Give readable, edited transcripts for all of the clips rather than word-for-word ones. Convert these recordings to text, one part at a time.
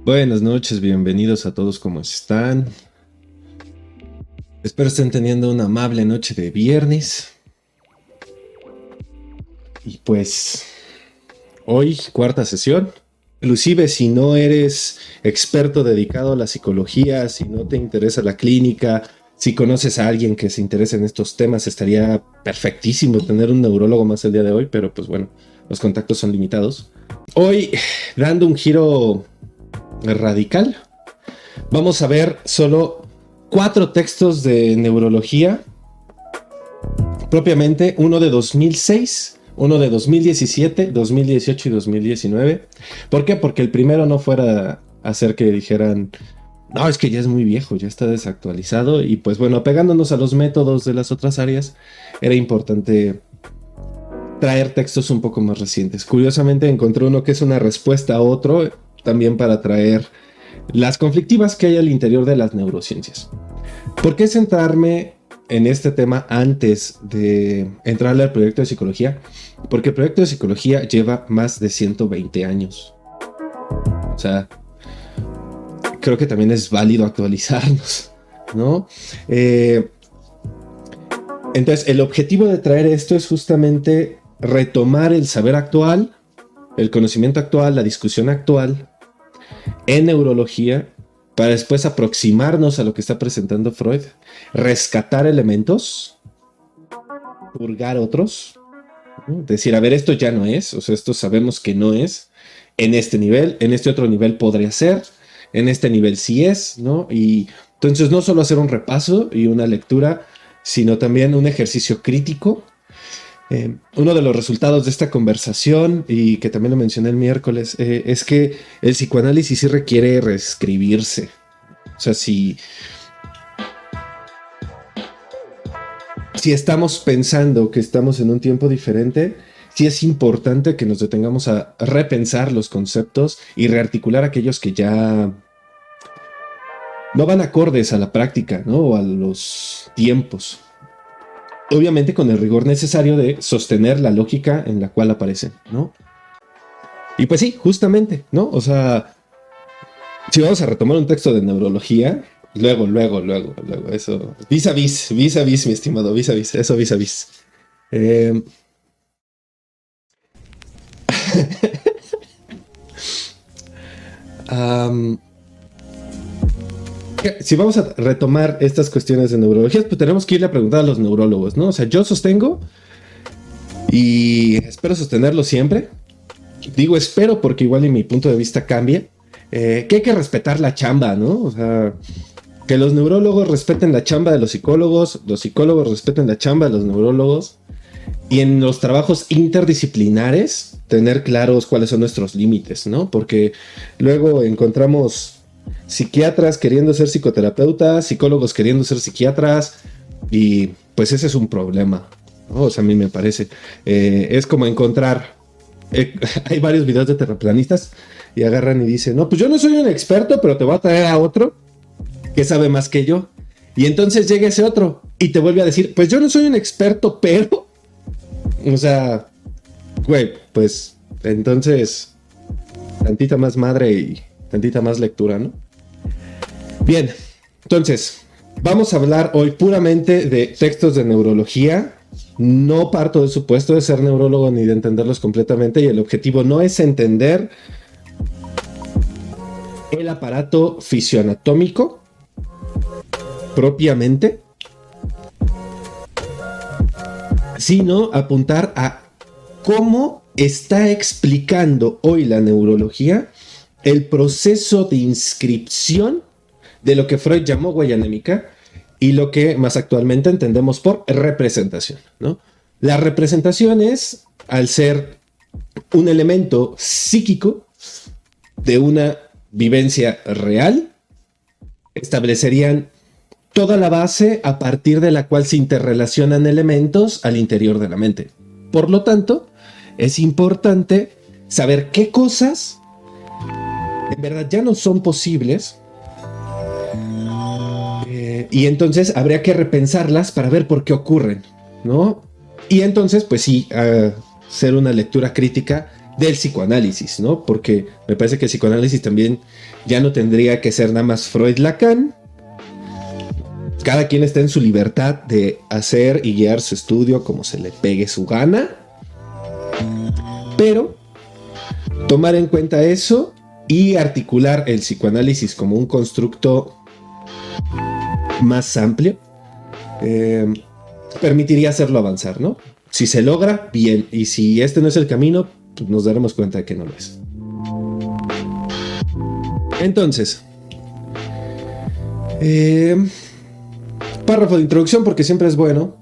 Buenas noches, bienvenidos a todos, ¿cómo están? Espero estén teniendo una amable noche de viernes. Y pues, hoy, cuarta sesión. Inclusive si no eres experto dedicado a la psicología, si no te interesa la clínica, si conoces a alguien que se interese en estos temas, estaría perfectísimo tener un neurólogo más el día de hoy, pero pues bueno, los contactos son limitados. Hoy, dando un giro radical, vamos a ver solo 4 textos de neurología, propiamente uno de 2006, uno de 2017, 2018 y 2019. ¿Por qué? Porque el primero no fuera a hacer que dijeran, no, es que ya es muy viejo, ya está desactualizado. Y pues bueno, apegándonos a los métodos de las otras áreas, era importante traer textos un poco más recientes. Curiosamente encontré uno que es una respuesta a otro, también para traer las conflictivas que hay al interior de las neurociencias. ¿Por qué centrarme en este tema antes de entrarle al proyecto de psicología? Porque el proyecto de psicología lleva más de 120 años. O sea, creo que también es válido actualizarnos, ¿no? Entonces, el objetivo de traer esto es justamente retomar el saber actual, el conocimiento actual, la discusión actual en neurología, para después aproximarnos a lo que está presentando Freud, rescatar elementos, purgar otros, ¿no? Decir, a ver, esto ya no es, o sea, esto sabemos que no es, en este nivel, en este otro nivel podría ser, en este nivel sí es, ¿no? Y entonces no solo hacer un repaso y una lectura, sino también un ejercicio crítico. Uno de los resultados de esta conversación, y que también lo mencioné el miércoles, es que el psicoanálisis sí requiere reescribirse. O sea, si estamos pensando que estamos en un tiempo diferente, sí es importante que nos detengamos a repensar los conceptos y rearticular aquellos que ya no van acordes a la práctica, ¿no? O a los tiempos. Obviamente con el rigor necesario de sostener la lógica en la cual aparecen, ¿no? Y pues sí, justamente, ¿no? O sea, si vamos a retomar un texto de neurología, luego, eso, vis a vis, mi estimado, vis a vis, eso vis a vis. Si vamos a retomar estas cuestiones de neurología, pues tenemos que irle a preguntar a los neurólogos, ¿no? O sea, yo sostengo y espero sostenerlo siempre. Digo espero porque igual y mi punto de vista cambia. Que hay que respetar la chamba, ¿no? O sea, que los neurólogos respeten la chamba de los psicólogos respeten la chamba de los neurólogos, y en los trabajos interdisciplinares tener claros cuáles son nuestros límites, ¿no? Porque luego encontramos psiquiatras queriendo ser psicoterapeutas, psicólogos queriendo ser psiquiatras, y pues ese es un problema, ¿no? O sea, a mí me parece. Es como encontrar... hay varios videos de terraplanistas y agarran y dicen, no, pues yo no soy un experto, pero te voy a traer a otro que sabe más que yo. Y entonces llega ese otro y te vuelve a decir, pues yo no soy un experto, pero... O sea, güey, pues entonces tantita más madre y tantita más lectura, ¿no? Bien, entonces vamos a hablar hoy puramente de textos de neurología. No parto del supuesto de ser neurólogo ni de entenderlos completamente, y el objetivo no es entender el aparato fisioanatómico propiamente, sino apuntar a cómo está explicando hoy la neurología el proceso de inscripción de lo que Freud llamó huella anémica y lo que más actualmente entendemos por representación, ¿no? La representación es, al ser un elemento psíquico de una vivencia real, establecerían toda la base a partir de la cual se interrelacionan elementos al interior de la mente. Por lo tanto, es importante saber qué cosas en verdad ya no son posibles, y entonces habría que repensarlas para ver por qué ocurren, ¿no? Y entonces, pues sí, hacer una lectura crítica del psicoanálisis, ¿no? Porque me parece que el psicoanálisis también ya no tendría que ser nada más Freud-Lacan. Cada quien está en su libertad de hacer y guiar su estudio como se le pegue su gana. Pero tomar en cuenta eso y articular el psicoanálisis como un constructo más amplio permitiría hacerlo avanzar, ¿no? Si se logra, bien. Y si este no es el camino, pues nos daremos cuenta de que no lo es. Entonces, párrafo de introducción, porque siempre es bueno.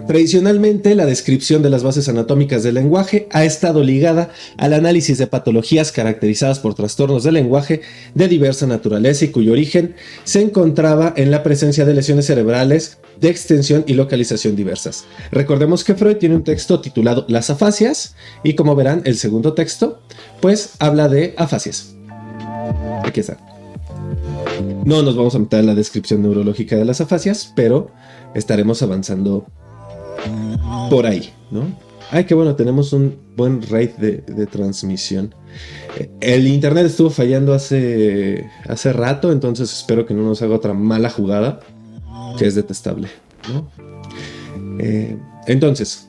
Tradicionalmente, la descripción de las bases anatómicas del lenguaje ha estado ligada al análisis de patologías caracterizadas por trastornos del lenguaje de diversa naturaleza y cuyo origen se encontraba en la presencia de lesiones cerebrales de extensión y localización diversas. Recordemos que Freud tiene un texto titulado Las afasias y, como verán, el segundo texto pues habla de afasias. Aquí está. No nos vamos a meter en la descripción neurológica de las afasias, pero estaremos avanzando por ahí, ¿no? Ay, qué bueno, tenemos un buen rate de transmisión. El internet estuvo fallando hace rato, entonces espero que no nos haga otra mala jugada, que es detestable, ¿no? Entonces,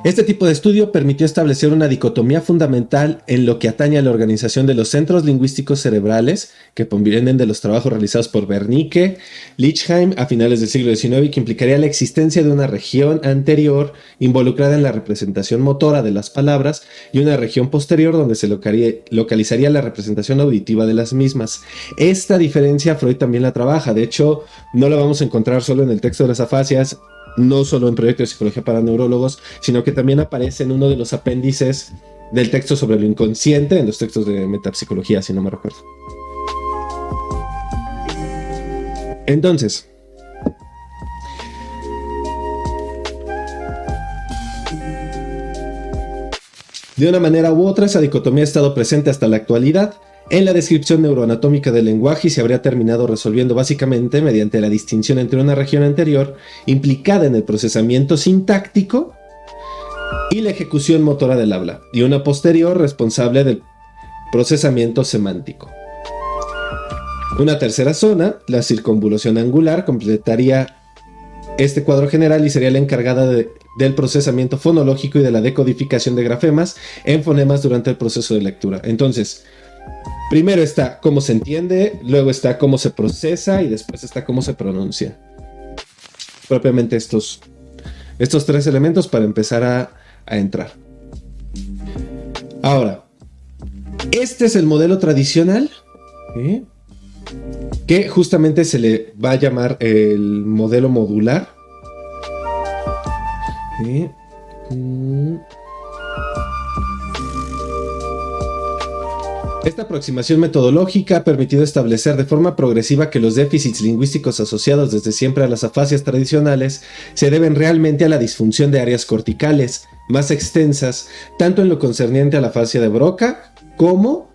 este tipo de estudio permitió establecer una dicotomía fundamental en lo que atañe a la organización de los centros lingüísticos cerebrales, que provienen de los trabajos realizados por Wernicke, Lichheim a finales del siglo XIX, y que implicaría la existencia de una región anterior involucrada en la representación motora de las palabras y una región posterior donde se localizaría la representación auditiva de las mismas. Esta diferencia Freud también la trabaja. De hecho, no la vamos a encontrar solo en el texto de las afasias, no solo en Proyecto de Psicología para Neurólogos, sino que también aparece en uno de los apéndices del texto sobre lo inconsciente, en los textos de metapsicología, si no me recuerdo. Entonces, de una manera u otra, esa dicotomía ha estado presente hasta la actualidad en la descripción neuroanatómica del lenguaje y se habría terminado resolviendo básicamente mediante la distinción entre una región anterior implicada en el procesamiento sintáctico y la ejecución motora del habla, y una posterior responsable del procesamiento semántico. Una tercera zona, la circunvolución angular, completaría este cuadro general y sería la encargada del procesamiento fonológico y de la decodificación de grafemas en fonemas durante el proceso de lectura. Entonces, primero está cómo se entiende, luego está cómo se procesa y después está cómo se pronuncia. Propiamente estos tres elementos para empezar a entrar. Ahora, este es el modelo tradicional, que justamente se le va a llamar el modelo modular. Esta aproximación metodológica ha permitido establecer de forma progresiva que los déficits lingüísticos asociados desde siempre a las afasias tradicionales se deben realmente a la disfunción de áreas corticales más extensas, tanto en lo concerniente a la afasia de Broca como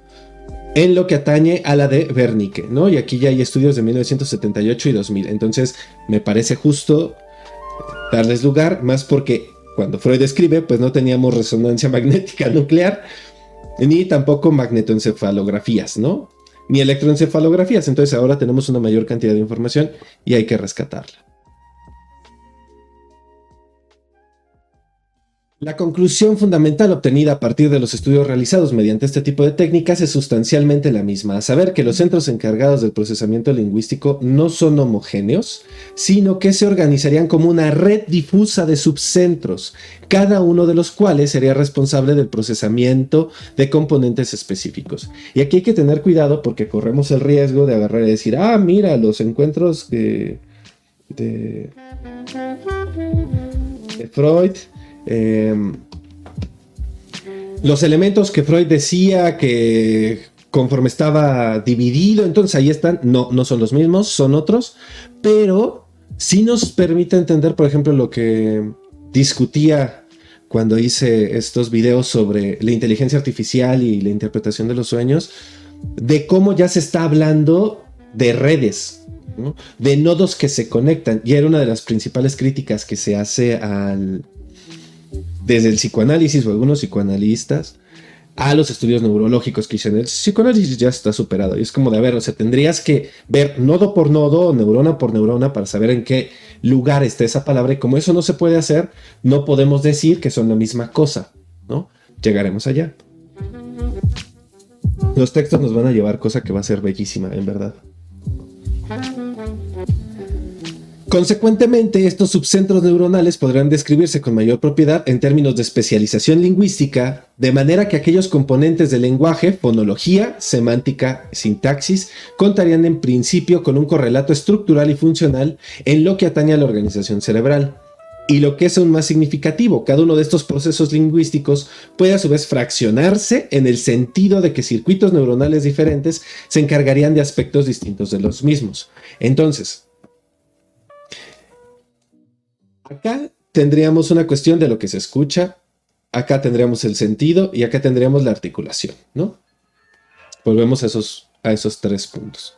en lo que atañe a la de Wernicke, ¿no? Y aquí ya hay estudios de 1978 y 2000, entonces me parece justo darles lugar, más porque cuando Freud escribe, pues no teníamos resonancia magnética nuclear, ni tampoco magnetoencefalografías, ¿no? Ni electroencefalografías. Entonces ahora tenemos una mayor cantidad de información y hay que rescatarla. La conclusión fundamental obtenida a partir de los estudios realizados mediante este tipo de técnicas es sustancialmente la misma, a saber que los centros encargados del procesamiento lingüístico no son homogéneos, sino que se organizarían como una red difusa de subcentros, cada uno de los cuales sería responsable del procesamiento de componentes específicos. Y aquí hay que tener cuidado porque corremos el riesgo de agarrar y decir, mira, los encuentros de Freud, los elementos que Freud decía que conforme estaba dividido, entonces ahí están, no son los mismos, son otros, pero sí nos permite entender, por ejemplo, lo que discutía cuando hice estos videos sobre la inteligencia artificial y la interpretación de los sueños, de cómo ya se está hablando de redes, ¿no? De nodos que se conectan, y era una de las principales críticas que se hace desde el psicoanálisis o algunos psicoanalistas a los estudios neurológicos que dicen el psicoanálisis ya está superado. Y es como de, a ver, o sea, tendrías que ver nodo por nodo, neurona por neurona para saber en qué lugar está esa palabra. Y como eso no se puede hacer, no podemos decir que son la misma cosa, ¿no? Llegaremos allá. Los textos nos van a llevar cosa que va a ser bellísima, en verdad. Consecuentemente, estos subcentros neuronales podrán describirse con mayor propiedad en términos de especialización lingüística, de manera que aquellos componentes del lenguaje, fonología, semántica, sintaxis, contarían en principio con un correlato estructural y funcional en lo que atañe a la organización cerebral. Y lo que es aún más significativo, cada uno de estos procesos lingüísticos puede a su vez fraccionarse en el sentido de que circuitos neuronales diferentes se encargarían de aspectos distintos de los mismos. Entonces, acá tendríamos una cuestión de lo que se escucha, acá tendríamos el sentido y acá tendríamos la articulación, ¿no? Volvemos a esos 3 puntos.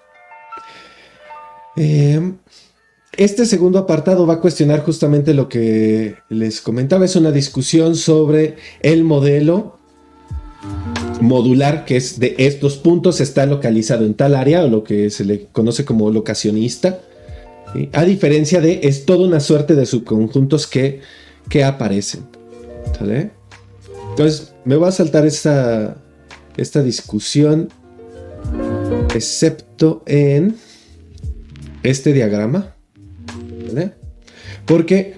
Este segundo apartado va a cuestionar justamente lo que les comentaba. Es una discusión sobre el modelo modular, que es de estos puntos, está localizado en tal área, o lo que se le conoce como locacionista, ¿sí? A diferencia de, es toda una suerte de subconjuntos que aparecen, ¿vale? Entonces, me voy a saltar esta discusión, excepto en este diagrama. ¿Vale? Porque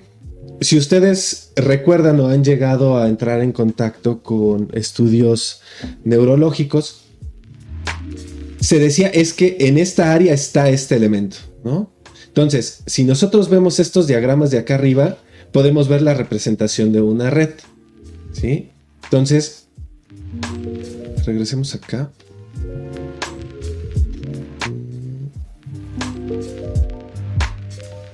si ustedes recuerdan o han llegado a entrar en contacto con estudios neurológicos, se decía es que en esta área está este elemento, ¿no? Entonces, si nosotros vemos estos diagramas de acá arriba, podemos ver la representación de una red, ¿sí? Entonces, regresemos acá.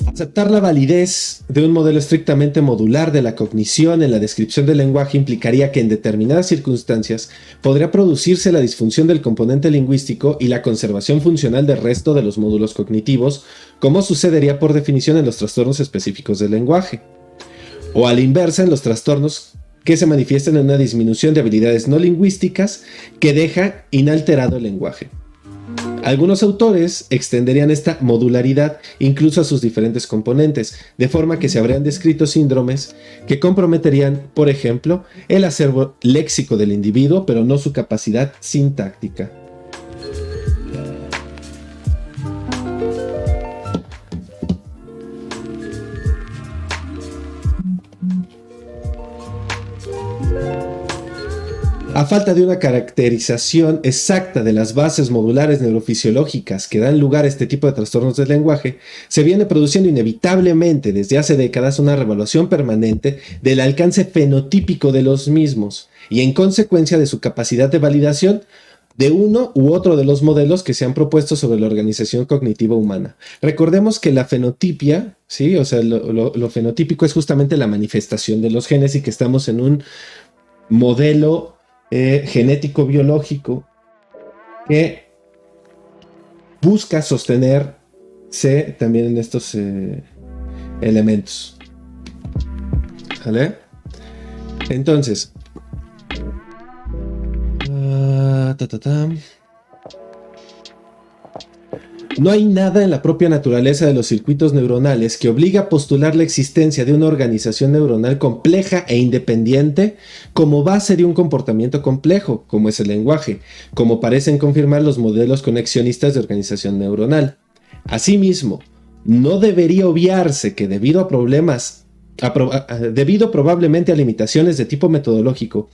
Aceptar la validez de un modelo estrictamente modular de la cognición en la descripción del lenguaje implicaría que en determinadas circunstancias podría producirse la disfunción del componente lingüístico y la conservación funcional del resto de los módulos cognitivos, como sucedería por definición en los trastornos específicos del lenguaje. O a la inversa en los trastornos que se manifiestan en una disminución de habilidades no lingüísticas que deja inalterado el lenguaje. Algunos autores extenderían esta modularidad incluso a sus diferentes componentes, de forma que se habrían descrito síndromes que comprometerían, por ejemplo, el acervo léxico del individuo, pero no su capacidad sintáctica. A falta de una caracterización exacta de las bases modulares neurofisiológicas que dan lugar a este tipo de trastornos del lenguaje, se viene produciendo inevitablemente desde hace décadas una revaluación permanente del alcance fenotípico de los mismos y en consecuencia de su capacidad de validación de uno u otro de los modelos que se han propuesto sobre la organización cognitiva humana. Recordemos que la fenotipia, ¿sí? O sea, lo fenotípico es justamente la manifestación de los genes y que estamos en un modelo genético biológico que busca sostenerse también en estos elementos. ¿Vale? Entonces, no hay nada en la propia naturaleza de los circuitos neuronales que obligue a postular la existencia de una organización neuronal compleja e independiente como base de un comportamiento complejo, como es el lenguaje, como parecen confirmar los modelos conexionistas de organización neuronal. Asimismo, no debería obviarse que debido probablemente a limitaciones de tipo metodológico,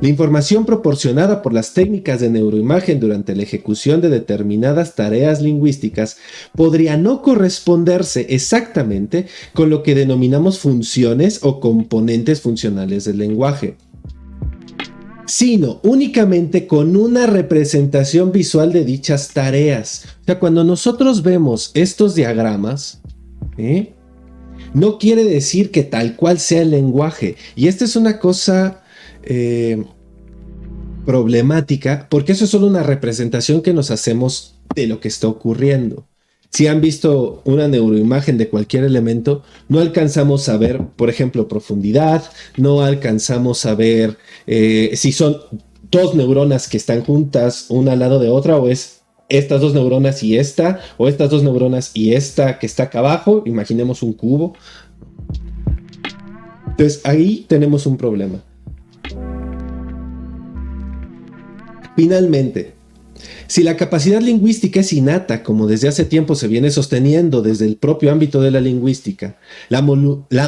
la información proporcionada por las técnicas de neuroimagen durante la ejecución de determinadas tareas lingüísticas podría no corresponderse exactamente con lo que denominamos funciones o componentes funcionales del lenguaje, sino únicamente con una representación visual de dichas tareas. O sea, cuando nosotros vemos estos diagramas, no quiere decir que tal cual sea el lenguaje. Y esta es una cosa problemática, porque eso es solo una representación que nos hacemos de lo que está ocurriendo. si han visto una neuroimagen de cualquier elemento, no alcanzamos a ver, por ejemplo, profundidad, no alcanzamos a ver si son dos neuronas que están juntas una al lado de otra, o es estas dos neuronas y esta, o estas dos neuronas y esta que está acá abajo. Imaginemos un cubo. Entonces ahí tenemos un problema. Finalmente, si la capacidad lingüística es innata, como desde hace tiempo se viene sosteniendo desde el propio ámbito de la lingüística, la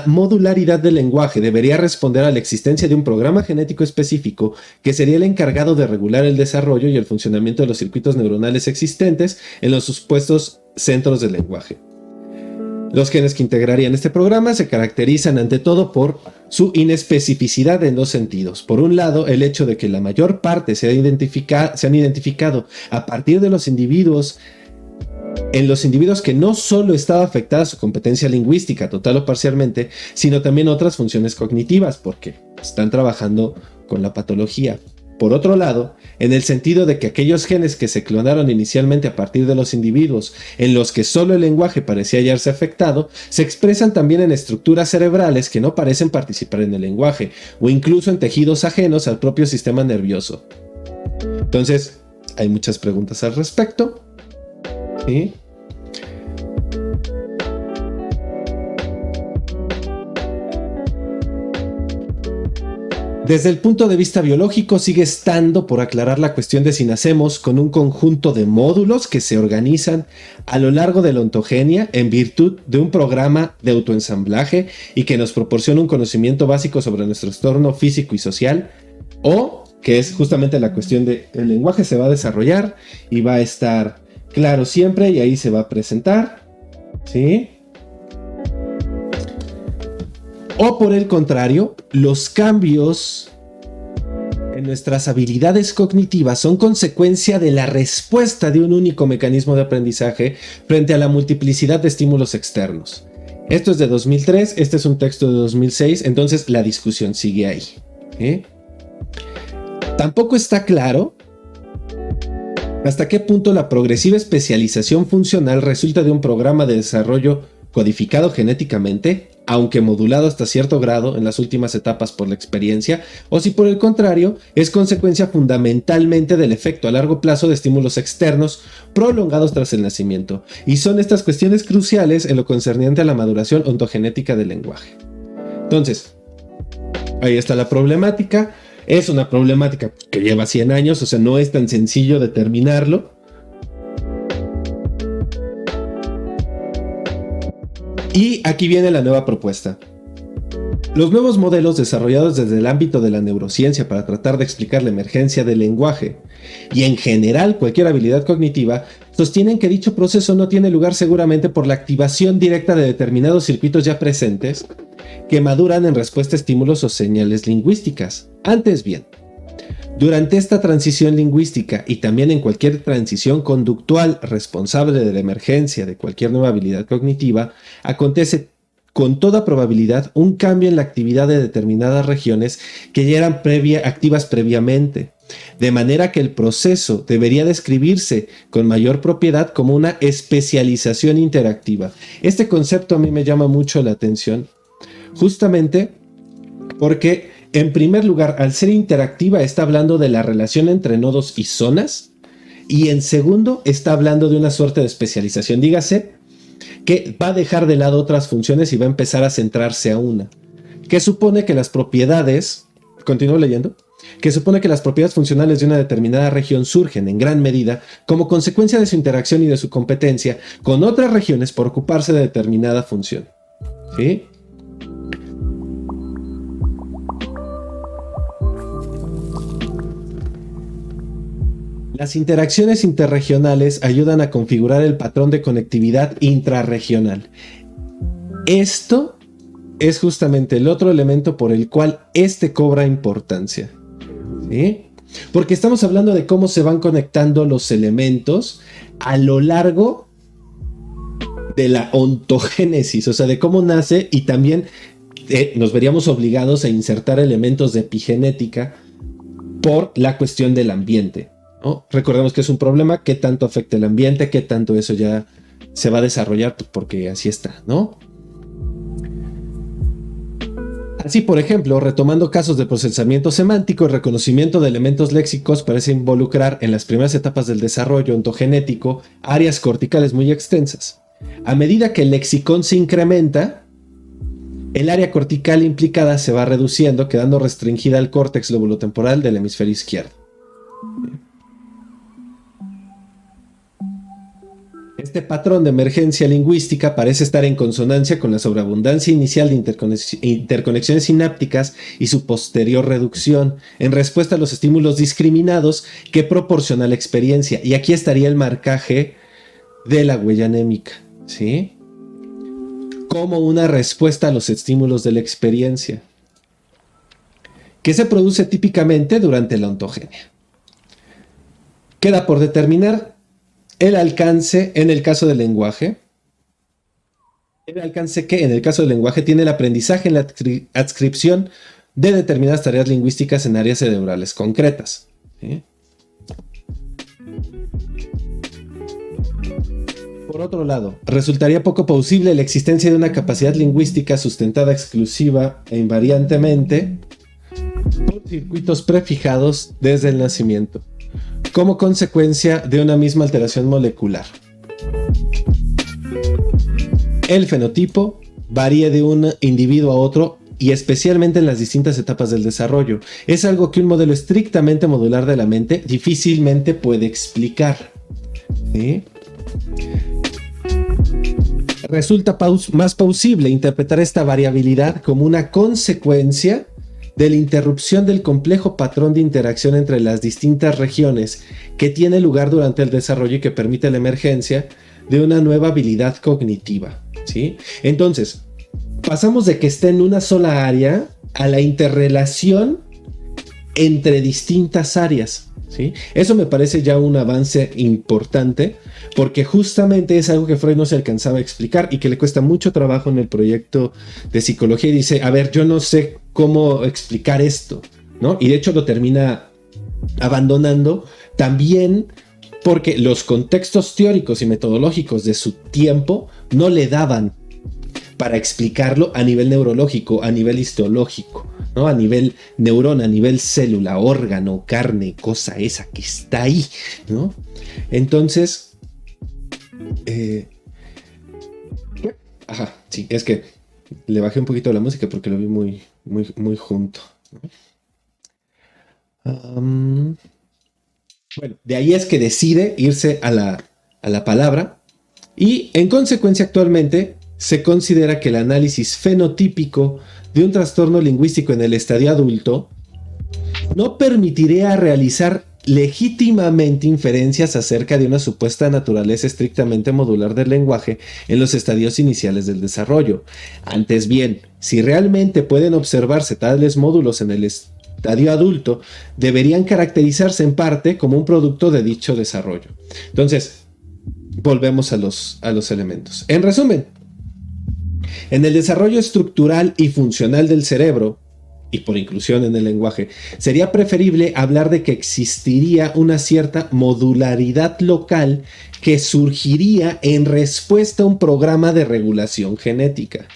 modularidad del lenguaje debería responder a la existencia de un programa genético específico que sería el encargado de regular el desarrollo y el funcionamiento de los circuitos neuronales existentes en los supuestos centros del lenguaje. Los genes que integrarían este programa se caracterizan ante todo por su inespecificidad en dos sentidos. Por un lado, el hecho de que la mayor parte se han identificado a partir de los individuos, en los individuos que no solo estaba afectada su competencia lingüística, total o parcialmente, sino también otras funciones cognitivas, porque están trabajando con la patología. Por otro lado, en el sentido de que aquellos genes que se clonaron inicialmente a partir de los individuos en los que solo el lenguaje parecía hallarse afectado, se expresan también en estructuras cerebrales que no parecen participar en el lenguaje, o incluso en tejidos ajenos al propio sistema nervioso. Entonces, hay muchas preguntas al respecto. ¿Sí? Desde el punto de vista biológico, sigue estando por aclarar la cuestión de si nacemos con un conjunto de módulos que se organizan a lo largo de la ontogenia en virtud de un programa de autoensamblaje y que nos proporciona un conocimiento básico sobre nuestro entorno físico y social, o que es justamente la cuestión de el lenguaje se va a desarrollar y va a estar claro siempre y ahí se va a presentar, ¿sí? O por el contrario, los cambios en nuestras habilidades cognitivas son consecuencia de la respuesta de un único mecanismo de aprendizaje frente a la multiplicidad de estímulos externos. Esto es de 2003, este es un texto de 2006, entonces la discusión sigue ahí. Tampoco está claro hasta qué punto la progresiva especialización funcional resulta de un programa de desarrollo codificado genéticamente, aunque modulado hasta cierto grado en las últimas etapas por la experiencia, o si por el contrario es consecuencia fundamentalmente del efecto a largo plazo de estímulos externos prolongados tras el nacimiento. Y son estas cuestiones cruciales en lo concerniente a la maduración ontogenética del lenguaje. Entonces, ahí está la problemática. Es una problemática que lleva 100 años, o sea, no es tan sencillo determinarlo. Y aquí viene la nueva propuesta. Los nuevos modelos desarrollados desde el ámbito de la neurociencia para tratar de explicar la emergencia del lenguaje y en general cualquier habilidad cognitiva sostienen que dicho proceso no tiene lugar seguramente por la activación directa de determinados circuitos ya presentes que maduran en respuesta a estímulos o señales lingüísticas. Antes bien, durante esta transición lingüística y también en cualquier transición conductual responsable de la emergencia de cualquier nueva habilidad cognitiva, acontece con toda probabilidad un cambio en la actividad de determinadas regiones que ya eran activas previamente, de manera que el proceso debería describirse con mayor propiedad como una especialización interactiva. Este concepto a mí me llama mucho la atención, justamente porque en primer lugar, al ser interactiva, está hablando de la relación entre nodos y zonas. Y en segundo, está hablando de una suerte de especialización. Dígase que va a dejar de lado otras funciones y va a empezar a centrarse a una. Que supone que las propiedades, continúo leyendo, que supone que las propiedades funcionales de una determinada región surgen en gran medida como consecuencia de su interacción y de su competencia con otras regiones por ocuparse de determinada función. ¿Sí? Las interacciones interregionales ayudan a configurar el patrón de conectividad intrarregional. Esto es justamente el otro elemento por el cual este cobra importancia. ¿Sí? Porque estamos hablando de cómo se van conectando los elementos a lo largo de la ontogénesis, o sea, de cómo nace, y también nos veríamos obligados a insertar elementos de epigenética por la cuestión del ambiente. ¿No? Recordemos que es un problema, qué tanto afecta el ambiente, qué tanto eso ya se va a desarrollar, pues porque así está, ¿no? Así, por ejemplo, retomando casos de procesamiento semántico, el reconocimiento de elementos léxicos parece involucrar en las primeras etapas del desarrollo ontogenético áreas corticales muy extensas. A medida que el lexicón se incrementa, el área cortical implicada se va reduciendo, quedando restringida al córtex lóbulo-temporal del hemisferio izquierdo. Este patrón de emergencia lingüística parece estar en consonancia con la sobreabundancia inicial de interconexiones sinápticas y su posterior reducción en respuesta a los estímulos discriminados que proporciona la experiencia. Y aquí estaría el marcaje de la huella anémica, ¿sí? Como una respuesta a los estímulos de la experiencia, que se produce típicamente durante la ontogenia. Queda por determinar el alcance en el caso del lenguaje. El alcance que en el caso del lenguaje tiene el aprendizaje en la adscripción de determinadas tareas lingüísticas en áreas cerebrales concretas, ¿sí? Por otro lado, resultaría poco plausible la existencia de una capacidad lingüística sustentada exclusiva e invariantemente por circuitos prefijados desde el nacimiento, como consecuencia de una misma alteración molecular. El fenotipo varía de un individuo a otro y especialmente en las distintas etapas del desarrollo. Es algo que un modelo estrictamente modular de la mente difícilmente puede explicar, ¿sí? Resulta más plausible interpretar esta variabilidad como una consecuencia de la interrupción del complejo patrón de interacción entre las distintas regiones que tiene lugar durante el desarrollo y que permite la emergencia de una nueva habilidad cognitiva, ¿sí? Entonces, pasamos de que esté en una sola área a la interrelación entre distintas áreas, ¿sí? Eso me parece ya un avance importante, porque justamente es algo que Freud no se alcanzaba a explicar y que le cuesta mucho trabajo en el proyecto de psicología, y dice, a ver, yo no sé cómo explicar esto, ¿no? Y de hecho lo termina abandonando también porque los contextos teóricos y metodológicos de su tiempo no le daban para explicarlo a nivel neurológico, a nivel histológico, ¿no? A nivel neurona, a nivel célula, órgano, carne, cosa esa que está ahí, ¿no? Entonces, sí, es que le bajé un poquito la música porque lo vi muy junto, ¿no? Bueno, de ahí es que decide irse a la palabra, y en consecuencia actualmente se considera que el análisis fenotípico de un trastorno lingüístico en el estadio adulto no permitiría realizar legítimamente inferencias acerca de una supuesta naturaleza estrictamente modular del lenguaje en los estadios iniciales del desarrollo. Antes bien, si realmente pueden observarse tales módulos en el estadio adulto, deberían caracterizarse en parte como un producto de dicho desarrollo. Entonces, volvemos a los elementos. En resumen, en el desarrollo estructural y funcional del cerebro, y por inclusión en el lenguaje, sería preferible hablar de que existiría una cierta modularidad local que surgiría en respuesta a un programa de regulación genética,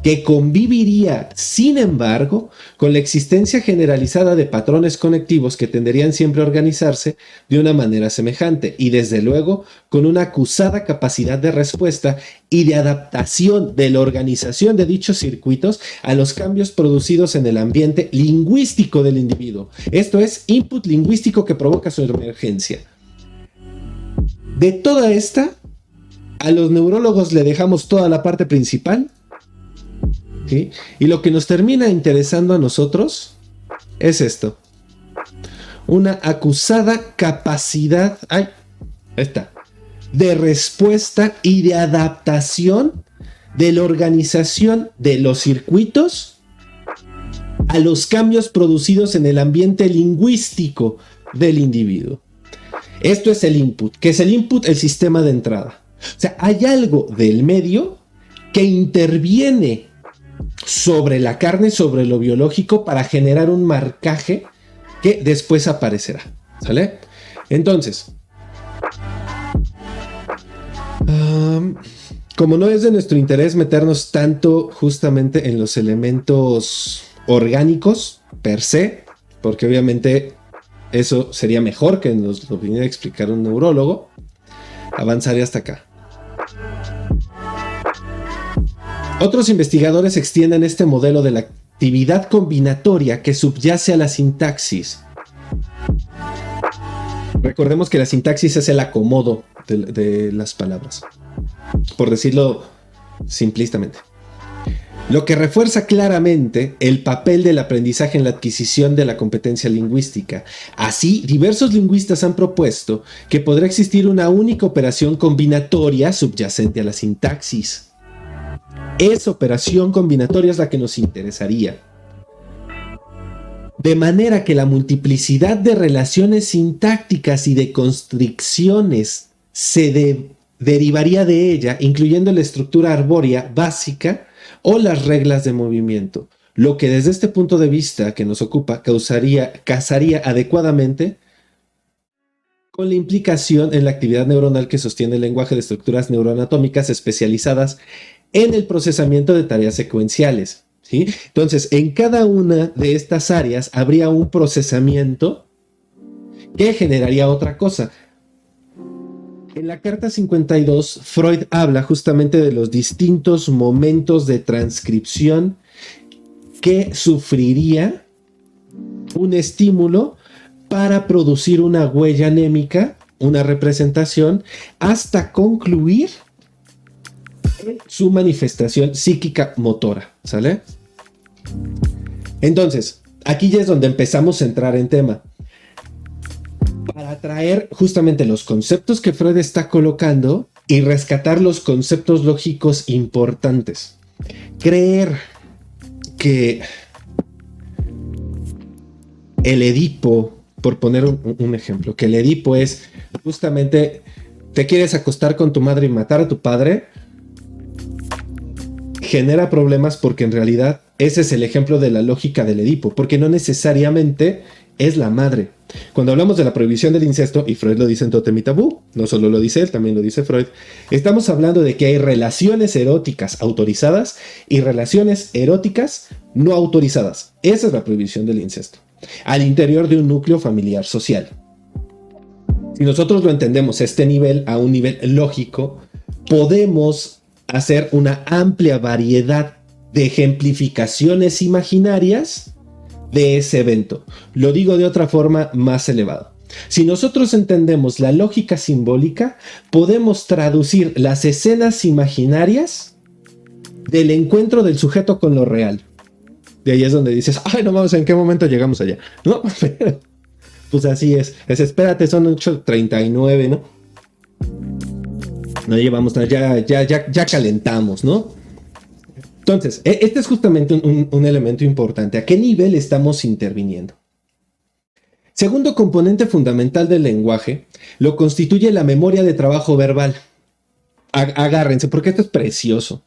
que conviviría, sin embargo, con la existencia generalizada de patrones conectivos que tenderían siempre a organizarse de una manera semejante y, desde luego, con una acusada capacidad de respuesta y de adaptación de la organización de dichos circuitos a los cambios producidos en el ambiente lingüístico del individuo. Esto es, input lingüístico que provoca su emergencia. De toda esta, a los neurólogos le dejamos toda la parte principal, ¿sí? Y lo que nos termina interesando a nosotros es esto: una acusada capacidad de respuesta y de adaptación de la organización de los circuitos a los cambios producidos en el ambiente lingüístico del individuo. Esto es el input. ¿Qué es el input? El sistema de entrada. O sea, hay algo del medio que interviene sobre la carne, sobre lo biológico, para generar un marcaje que después aparecerá, ¿sale? Entonces, Como no es de nuestro interés meternos tanto justamente en los elementos orgánicos per se, porque obviamente eso sería mejor que nos lo viniera a explicar un neurólogo, avanzaré hasta acá. Otros investigadores extienden este modelo de la actividad combinatoria que subyace a la sintaxis. Recordemos que la sintaxis es el acomodo de las palabras, por decirlo simplistamente. Lo que refuerza claramente el papel del aprendizaje en la adquisición de la competencia lingüística. Así, diversos lingüistas han propuesto que podrá existir una única operación combinatoria subyacente a la sintaxis. Esa operación combinatoria es la que nos interesaría. De manera que la multiplicidad de relaciones sintácticas y de constricciones se derivaría de ella, incluyendo la estructura arbórea básica o las reglas de movimiento, lo que desde este punto de vista que nos ocupa casaría adecuadamente con la implicación en la actividad neuronal que sostiene el lenguaje de estructuras neuroanatómicas especializadas en el procesamiento de tareas secuenciales. ¿Sí? Entonces, en cada una de estas áreas habría un procesamiento que generaría otra cosa. En la carta 52, Freud habla justamente de los distintos momentos de transcripción que sufriría un estímulo para producir una huella anémica, una representación, hasta concluir su manifestación psíquica motora, ¿sale? Entonces, aquí ya es donde empezamos a entrar en tema. Para traer justamente los conceptos que Freud está colocando y rescatar los conceptos lógicos importantes. Creer que el Edipo, por poner un ejemplo, que el Edipo es justamente te quieres acostar con tu madre y matar a tu padre, genera problemas porque en realidad ese es el ejemplo de la lógica del Edipo, porque no necesariamente es la madre. Cuando hablamos de la prohibición del incesto, y Freud lo dice en Tótem y Tabú, no solo lo dice él, también lo dice Freud, estamos hablando de que hay relaciones eróticas autorizadas y relaciones eróticas no autorizadas. Esa es la prohibición del incesto, al interior de un núcleo familiar social. Si nosotros lo entendemos a este nivel, a un nivel lógico, podemos hacer una amplia variedad de ejemplificaciones imaginarias de ese evento. Lo digo de otra forma más elevada. Si nosotros entendemos la lógica simbólica, podemos traducir las escenas imaginarias del encuentro del sujeto con lo real. De ahí es donde dices, ay, no vamos, ¿en qué momento llegamos allá? No, pero pues así es. Espérate, son 8:39, ¿no? No llevamos nada, ya calentamos, ¿no? Entonces, este es justamente un elemento importante. ¿A qué nivel estamos interviniendo? Segundo componente fundamental del lenguaje lo constituye la memoria de trabajo verbal. Agárrense, porque esto es precioso.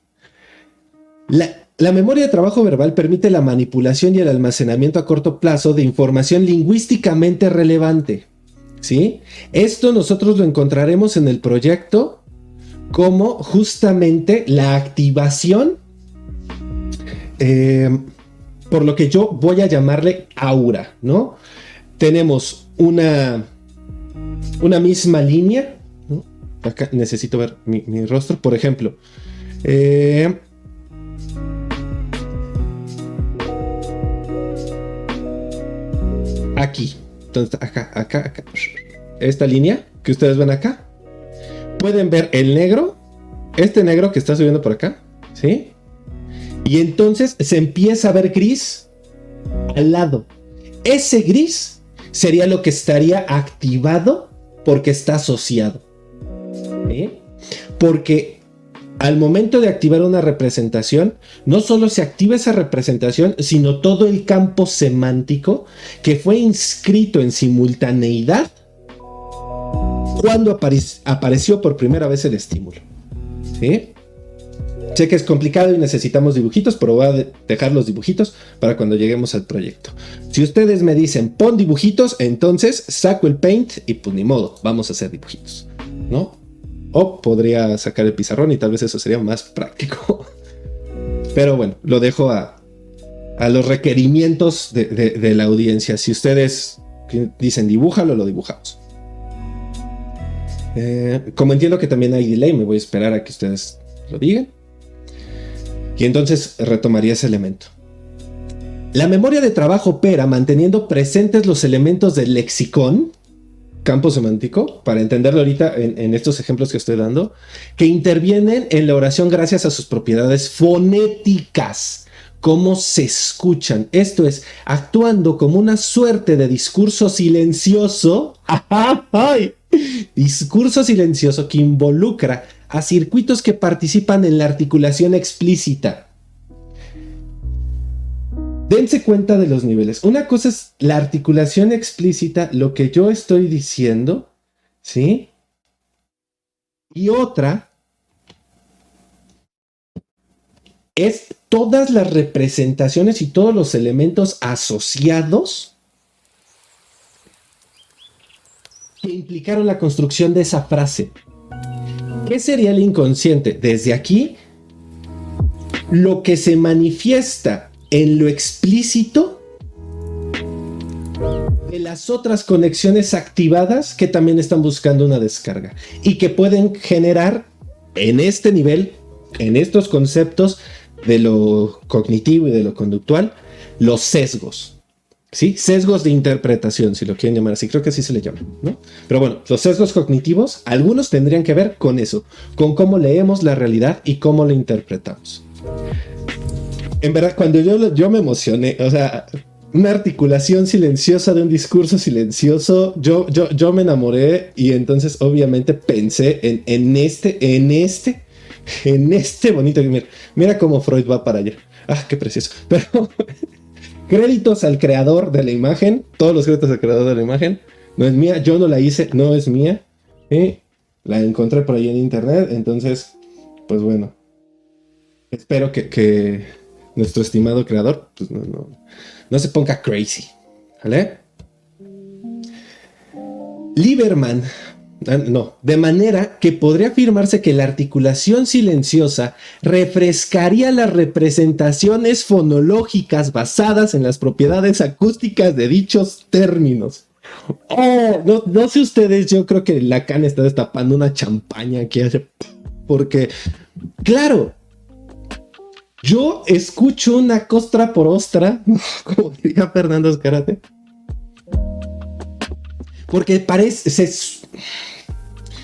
La memoria de trabajo verbal permite la manipulación y el almacenamiento a corto plazo de información lingüísticamente relevante. ¿Sí? Esto nosotros lo encontraremos en el proyecto como justamente la activación, por lo que yo voy a llamarle aura, ¿no? Tenemos una misma línea, ¿no? Acá necesito ver mi rostro, por ejemplo. Aquí, entonces acá. Esta línea que ustedes ven acá. Pueden ver el negro, este negro que está subiendo por acá, ¿sí? Y entonces se empieza a ver gris al lado. Ese gris sería lo que estaría activado porque está asociado, ¿sí? Porque al momento de activar una representación, no solo se activa esa representación, sino todo el campo semántico que fue inscrito en simultaneidad cuando apareció por primera vez el estímulo. ¿Sí? Sé que es complicado y necesitamos dibujitos, pero voy a dejar los dibujitos para cuando lleguemos al proyecto. Si ustedes me dicen pon dibujitos, entonces saco el paint y pues ni modo, vamos a hacer dibujitos, ¿no? O podría sacar el pizarrón y tal vez eso sería más práctico. Pero bueno, lo dejo a los requerimientos de la audiencia. Si ustedes dicen dibújalo, lo dibujamos. Como entiendo que también hay delay, me voy a esperar a que ustedes lo digan. Y entonces retomaría ese elemento. La memoria de trabajo opera manteniendo presentes los elementos del lexicón, campo semántico, para entenderlo ahorita en estos ejemplos que estoy dando, que intervienen en la oración gracias a sus propiedades fonéticas, cómo se escuchan. Esto es, actuando como una suerte de discurso silencioso, discurso silencioso que involucra a circuitos que participan en la articulación explícita. Dense cuenta de los niveles. Una cosa es la articulación explícita, lo que yo estoy diciendo, ¿sí? Y otra es todas las representaciones y todos los elementos asociados que implicaron la construcción de esa frase. ¿Qué sería el inconsciente? Desde aquí, lo que se manifiesta en lo explícito de las otras conexiones activadas que también están buscando una descarga y que pueden generar en este nivel, en estos conceptos de lo cognitivo y de lo conductual, los sesgos. ¿Sí? Sesgos de interpretación, si lo quieren llamar así, creo que así se le llama, ¿no? Pero bueno, los sesgos cognitivos, algunos tendrían que ver con eso, con cómo leemos la realidad y cómo la interpretamos. En verdad, cuando yo me emocioné, o sea, una articulación silenciosa de un discurso silencioso, yo me enamoré y entonces obviamente pensé en este bonito, mira cómo Freud va para allá. Ah, qué precioso. Pero créditos al creador de la imagen, todos los créditos al creador de la imagen, no es mía, yo no la hice, no es mía, la encontré por ahí en internet, entonces, pues bueno, espero que nuestro estimado creador pues no se ponga crazy, ¿vale? Lieberman, de manera que podría afirmarse que la articulación silenciosa refrescaría las representaciones fonológicas basadas en las propiedades acústicas de dichos términos. Oh, no sé ustedes, yo creo que Lacan está destapando una champaña aquí, porque, claro, yo escucho una costra por ostra, como diría Fernando Escarate, porque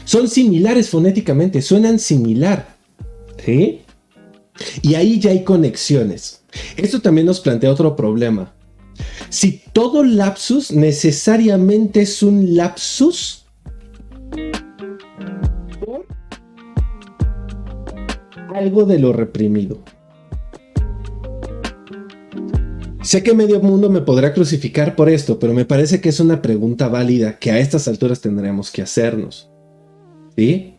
son similares fonéticamente, suenan similar, ¿sí? Y ahí ya hay conexiones. Esto también nos plantea otro problema. Si todo lapsus necesariamente es un lapsus por algo de lo reprimido. Sé que medio mundo me podrá crucificar por esto, pero me parece que es una pregunta válida que a estas alturas tendremos que hacernos. ¿Sí?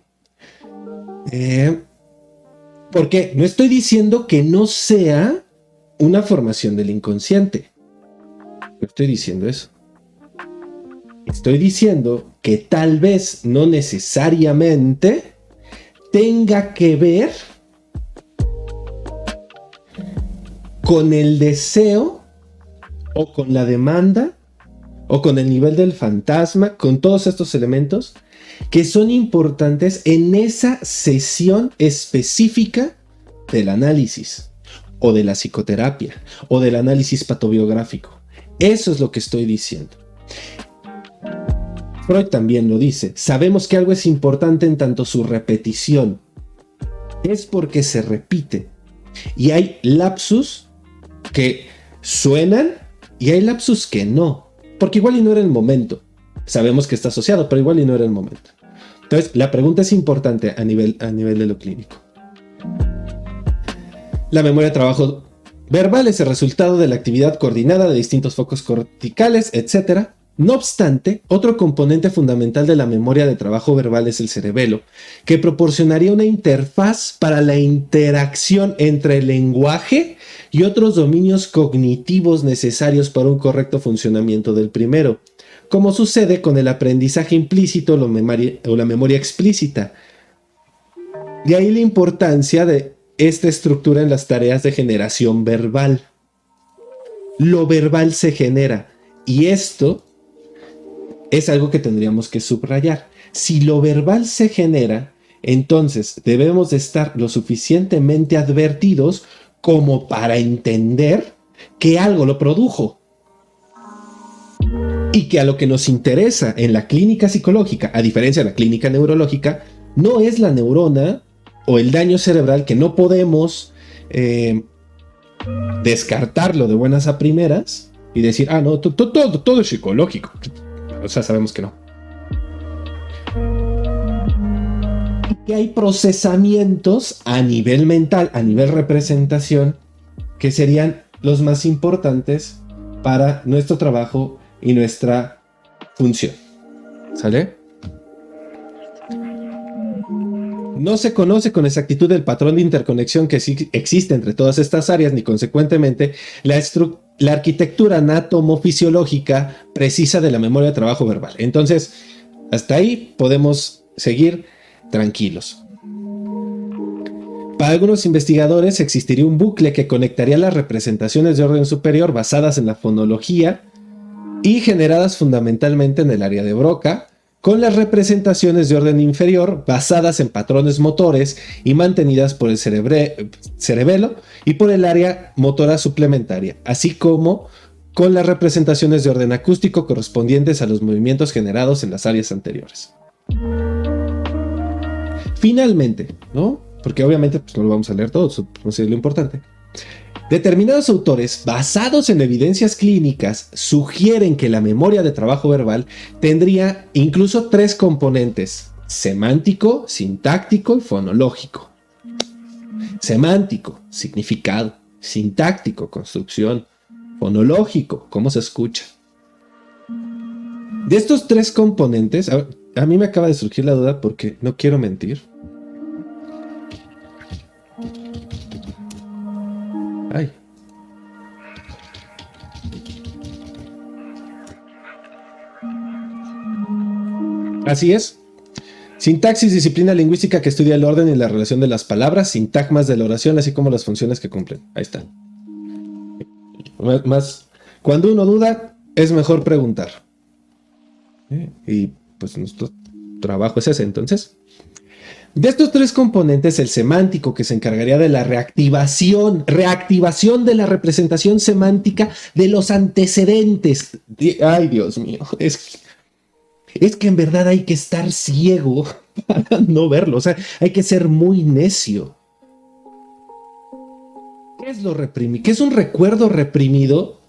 Porque no estoy diciendo que no sea una formación del inconsciente. No estoy diciendo eso. Estoy diciendo que tal vez no necesariamente tenga que ver con el deseo o con la demanda o con el nivel del fantasma, con todos estos elementos que son importantes en esa sesión específica del análisis o de la psicoterapia o del análisis patobiográfico. Eso es lo que estoy diciendo. Freud también lo dice. Sabemos que algo es importante en tanto su repetición es porque se repite. Y hay lapsus que suenan y hay lapsus que no. Porque igual y no era el momento. Sabemos que está asociado, pero igual y no era el momento. Entonces, la pregunta es importante a nivel de lo clínico. La memoria de trabajo verbal es el resultado de la actividad coordinada de distintos focos corticales, etc. No obstante, otro componente fundamental de la memoria de trabajo verbal es el cerebelo, que proporcionaría una interfaz para la interacción entre el lenguaje y otros dominios cognitivos necesarios para un correcto funcionamiento del primero, como sucede con el aprendizaje implícito o la memoria explícita. De ahí la importancia de esta estructura en las tareas de generación verbal. Lo verbal se genera y esto es algo que tendríamos que subrayar. Si lo verbal se genera, entonces debemos de estar lo suficientemente advertidos como para entender que algo lo produjo. Y que a lo que nos interesa en la clínica psicológica, a diferencia de la clínica neurológica, no es la neurona o el daño cerebral, que no podemos descartarlo de buenas a primeras y decir, ah, no, todo es psicológico. O sea, sabemos que no. Y que hay procesamientos a nivel mental, a nivel representación, que serían los más importantes para nuestro trabajo y nuestra función. ¿Sale? No se conoce con exactitud el patrón de interconexión que existe entre todas estas áreas, ni consecuentemente la arquitectura anatomofisiológica precisa de la memoria de trabajo verbal. Entonces, hasta ahí podemos seguir tranquilos. Para algunos investigadores existiría un bucle que conectaría las representaciones de orden superior basadas en la fonología y generadas fundamentalmente en el área de Broca, con las representaciones de orden inferior basadas en patrones motores y mantenidas por el cerebelo y por el área motora suplementaria, así como con las representaciones de orden acústico correspondientes a los movimientos generados en las áreas anteriores. Finalmente, ¿no? Porque obviamente pues, no lo vamos a leer todo, eso no es lo importante. Determinados autores, basados en evidencias clínicas, sugieren que la memoria de trabajo verbal tendría incluso 3 componentes: semántico, sintáctico y fonológico. Semántico, significado; sintáctico, construcción; fonológico, cómo se escucha. De estos 3 componentes, a mí me acaba de surgir la duda porque no quiero mentir. Ay. Así es. Sintaxis, disciplina lingüística que estudia el orden y la relación de las palabras, sintagmas de la oración, así como las funciones que cumplen. Ahí está. Más, cuando uno duda, es mejor preguntar. Y pues nuestro trabajo es ese, entonces. De estos 3 componentes, el semántico, que se encargaría de la reactivación de la representación semántica de los antecedentes. Ay, Dios mío, es que en verdad hay que estar ciego para no verlo, o sea, hay que ser muy necio. ¿Qué es lo reprimido? ¿Qué es un recuerdo reprimido?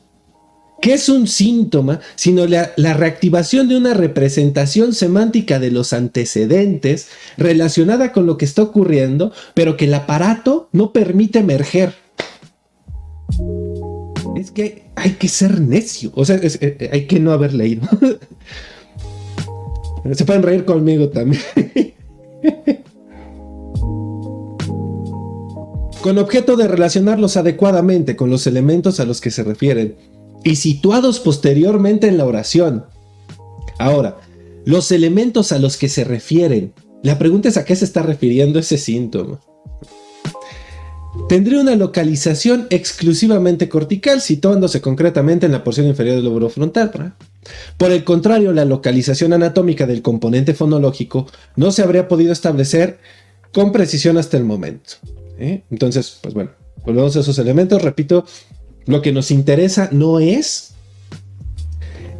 ¿Qué es un síntoma? Sino la reactivación de una representación semántica de los antecedentes relacionada con lo que está ocurriendo, pero que el aparato no permite emerger. Es que hay que ser necio, o sea, hay que no haber leído. Se pueden reír conmigo también. Con objeto de relacionarlos adecuadamente con los elementos a los que se refieren y situados posteriormente en la oración. Ahora, los elementos a los que se refieren. La pregunta es: ¿a qué se está refiriendo ese síntoma? Tendría una localización exclusivamente cortical, situándose concretamente en la porción inferior del lóbulo frontal. Por el contrario, la localización anatómica del componente fonológico no se habría podido establecer con precisión hasta el momento. Entonces, pues bueno, volvemos a esos elementos. Repito, lo que nos interesa no es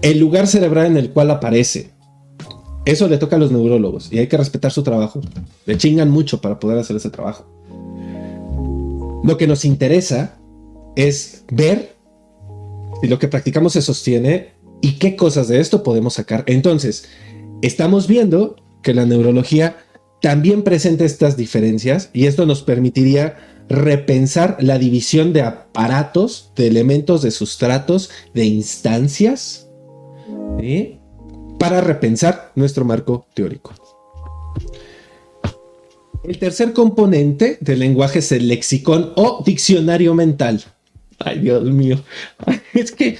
el lugar cerebral en el cual aparece. Eso le toca a los neurólogos y hay que respetar su trabajo. Le chingan mucho para poder hacer ese trabajo. Lo que nos interesa es ver si lo que practicamos se sostiene y qué cosas de esto podemos sacar. Entonces, estamos viendo que la neurología también presenta estas diferencias y esto nos permitiría repensar la división de aparatos, de elementos, de sustratos, de instancias, ¿sí?, para repensar nuestro marco teórico. El tercer componente del lenguaje es el lexicón o diccionario mental. Ay, Dios mío. Es que...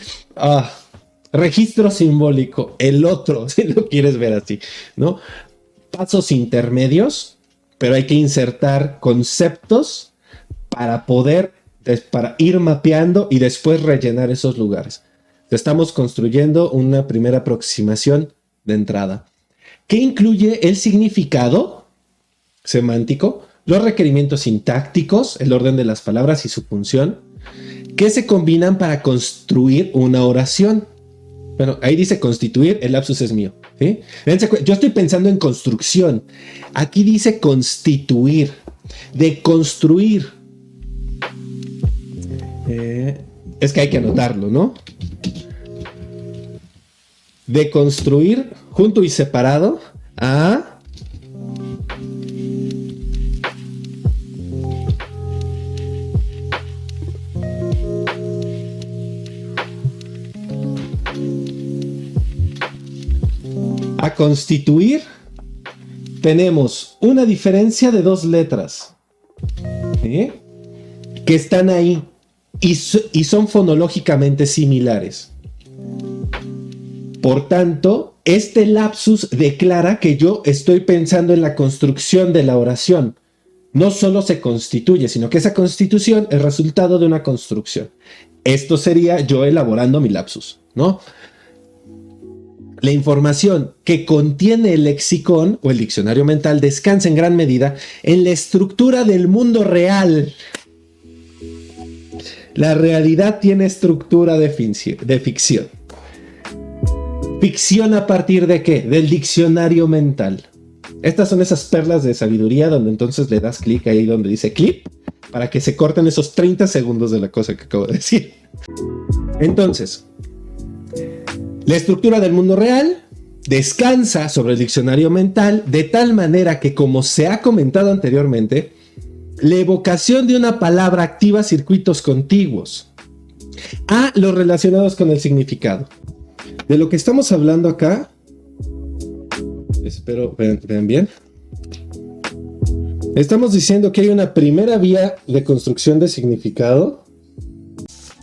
registro simbólico, el otro, si lo quieres ver así, ¿no? Pasos intermedios, pero hay que insertar conceptos para ir mapeando y después rellenar esos lugares. Estamos construyendo una primera aproximación de entrada, que incluye el significado semántico, los requerimientos sintácticos, el orden de las palabras y su función, que se combinan para construir una oración. Bueno, ahí dice constituir, el lapsus es mío, ¿sí? Yo estoy pensando en construcción. Aquí dice constituir, de construir. Es que hay que anotarlo, ¿no? De construir junto y separado a constituir. Tenemos una diferencia de 2 letras, ¿sí?, que están ahí y son fonológicamente similares. Por tanto, este lapsus declara que yo estoy pensando en la construcción de la oración. No solo se constituye, sino que esa constitución es resultado de una construcción. Esto sería yo elaborando mi lapsus, ¿no? La información que contiene el lexicón o el diccionario mental descansa en gran medida en la estructura del mundo real. La realidad tiene estructura de ficción. ¿Ficción a partir de qué? Del diccionario mental. Estas son esas perlas de sabiduría donde entonces le das clic ahí donde dice clip para que se corten esos 30 segundos de la cosa que acabo de decir. Entonces, la estructura del mundo real descansa sobre el diccionario mental de tal manera que, como se ha comentado anteriormente, la evocación de una palabra activa circuitos contiguos a los relacionados con el significado. De lo que estamos hablando acá, espero vean bien, estamos diciendo que hay una primera vía de construcción de significado.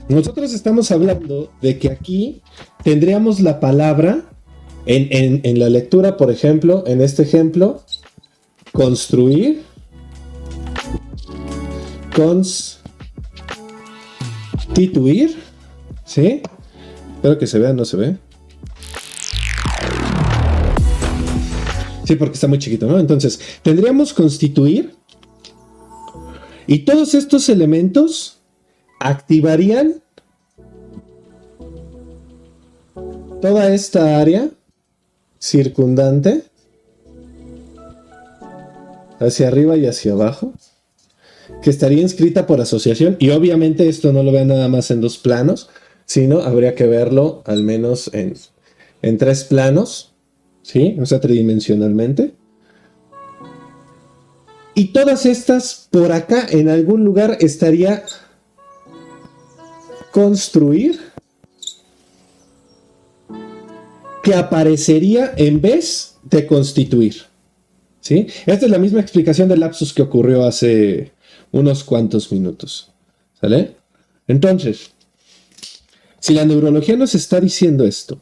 Nosotros estamos hablando de que aquí tendríamos la palabra en la lectura, por ejemplo, en este ejemplo, construir, constituir, ¿sí? Espero que se vea, no se ve. Sí, porque está muy chiquito, ¿no? Entonces, tendríamos constituir y todos estos elementos activarían toda esta área circundante hacia arriba y hacia abajo, que estaría inscrita por asociación, y obviamente esto no lo vean nada más en 2 planos, sino habría que verlo al menos en 3 planos, ¿sí? O sea, tridimensionalmente. Y todas estas por acá en algún lugar estaría construir, que aparecería en vez de constituir, ¿sí? Esta es la misma explicación del lapsus que ocurrió hace unos cuantos minutos, ¿sale? Entonces, si la neurología nos está diciendo esto,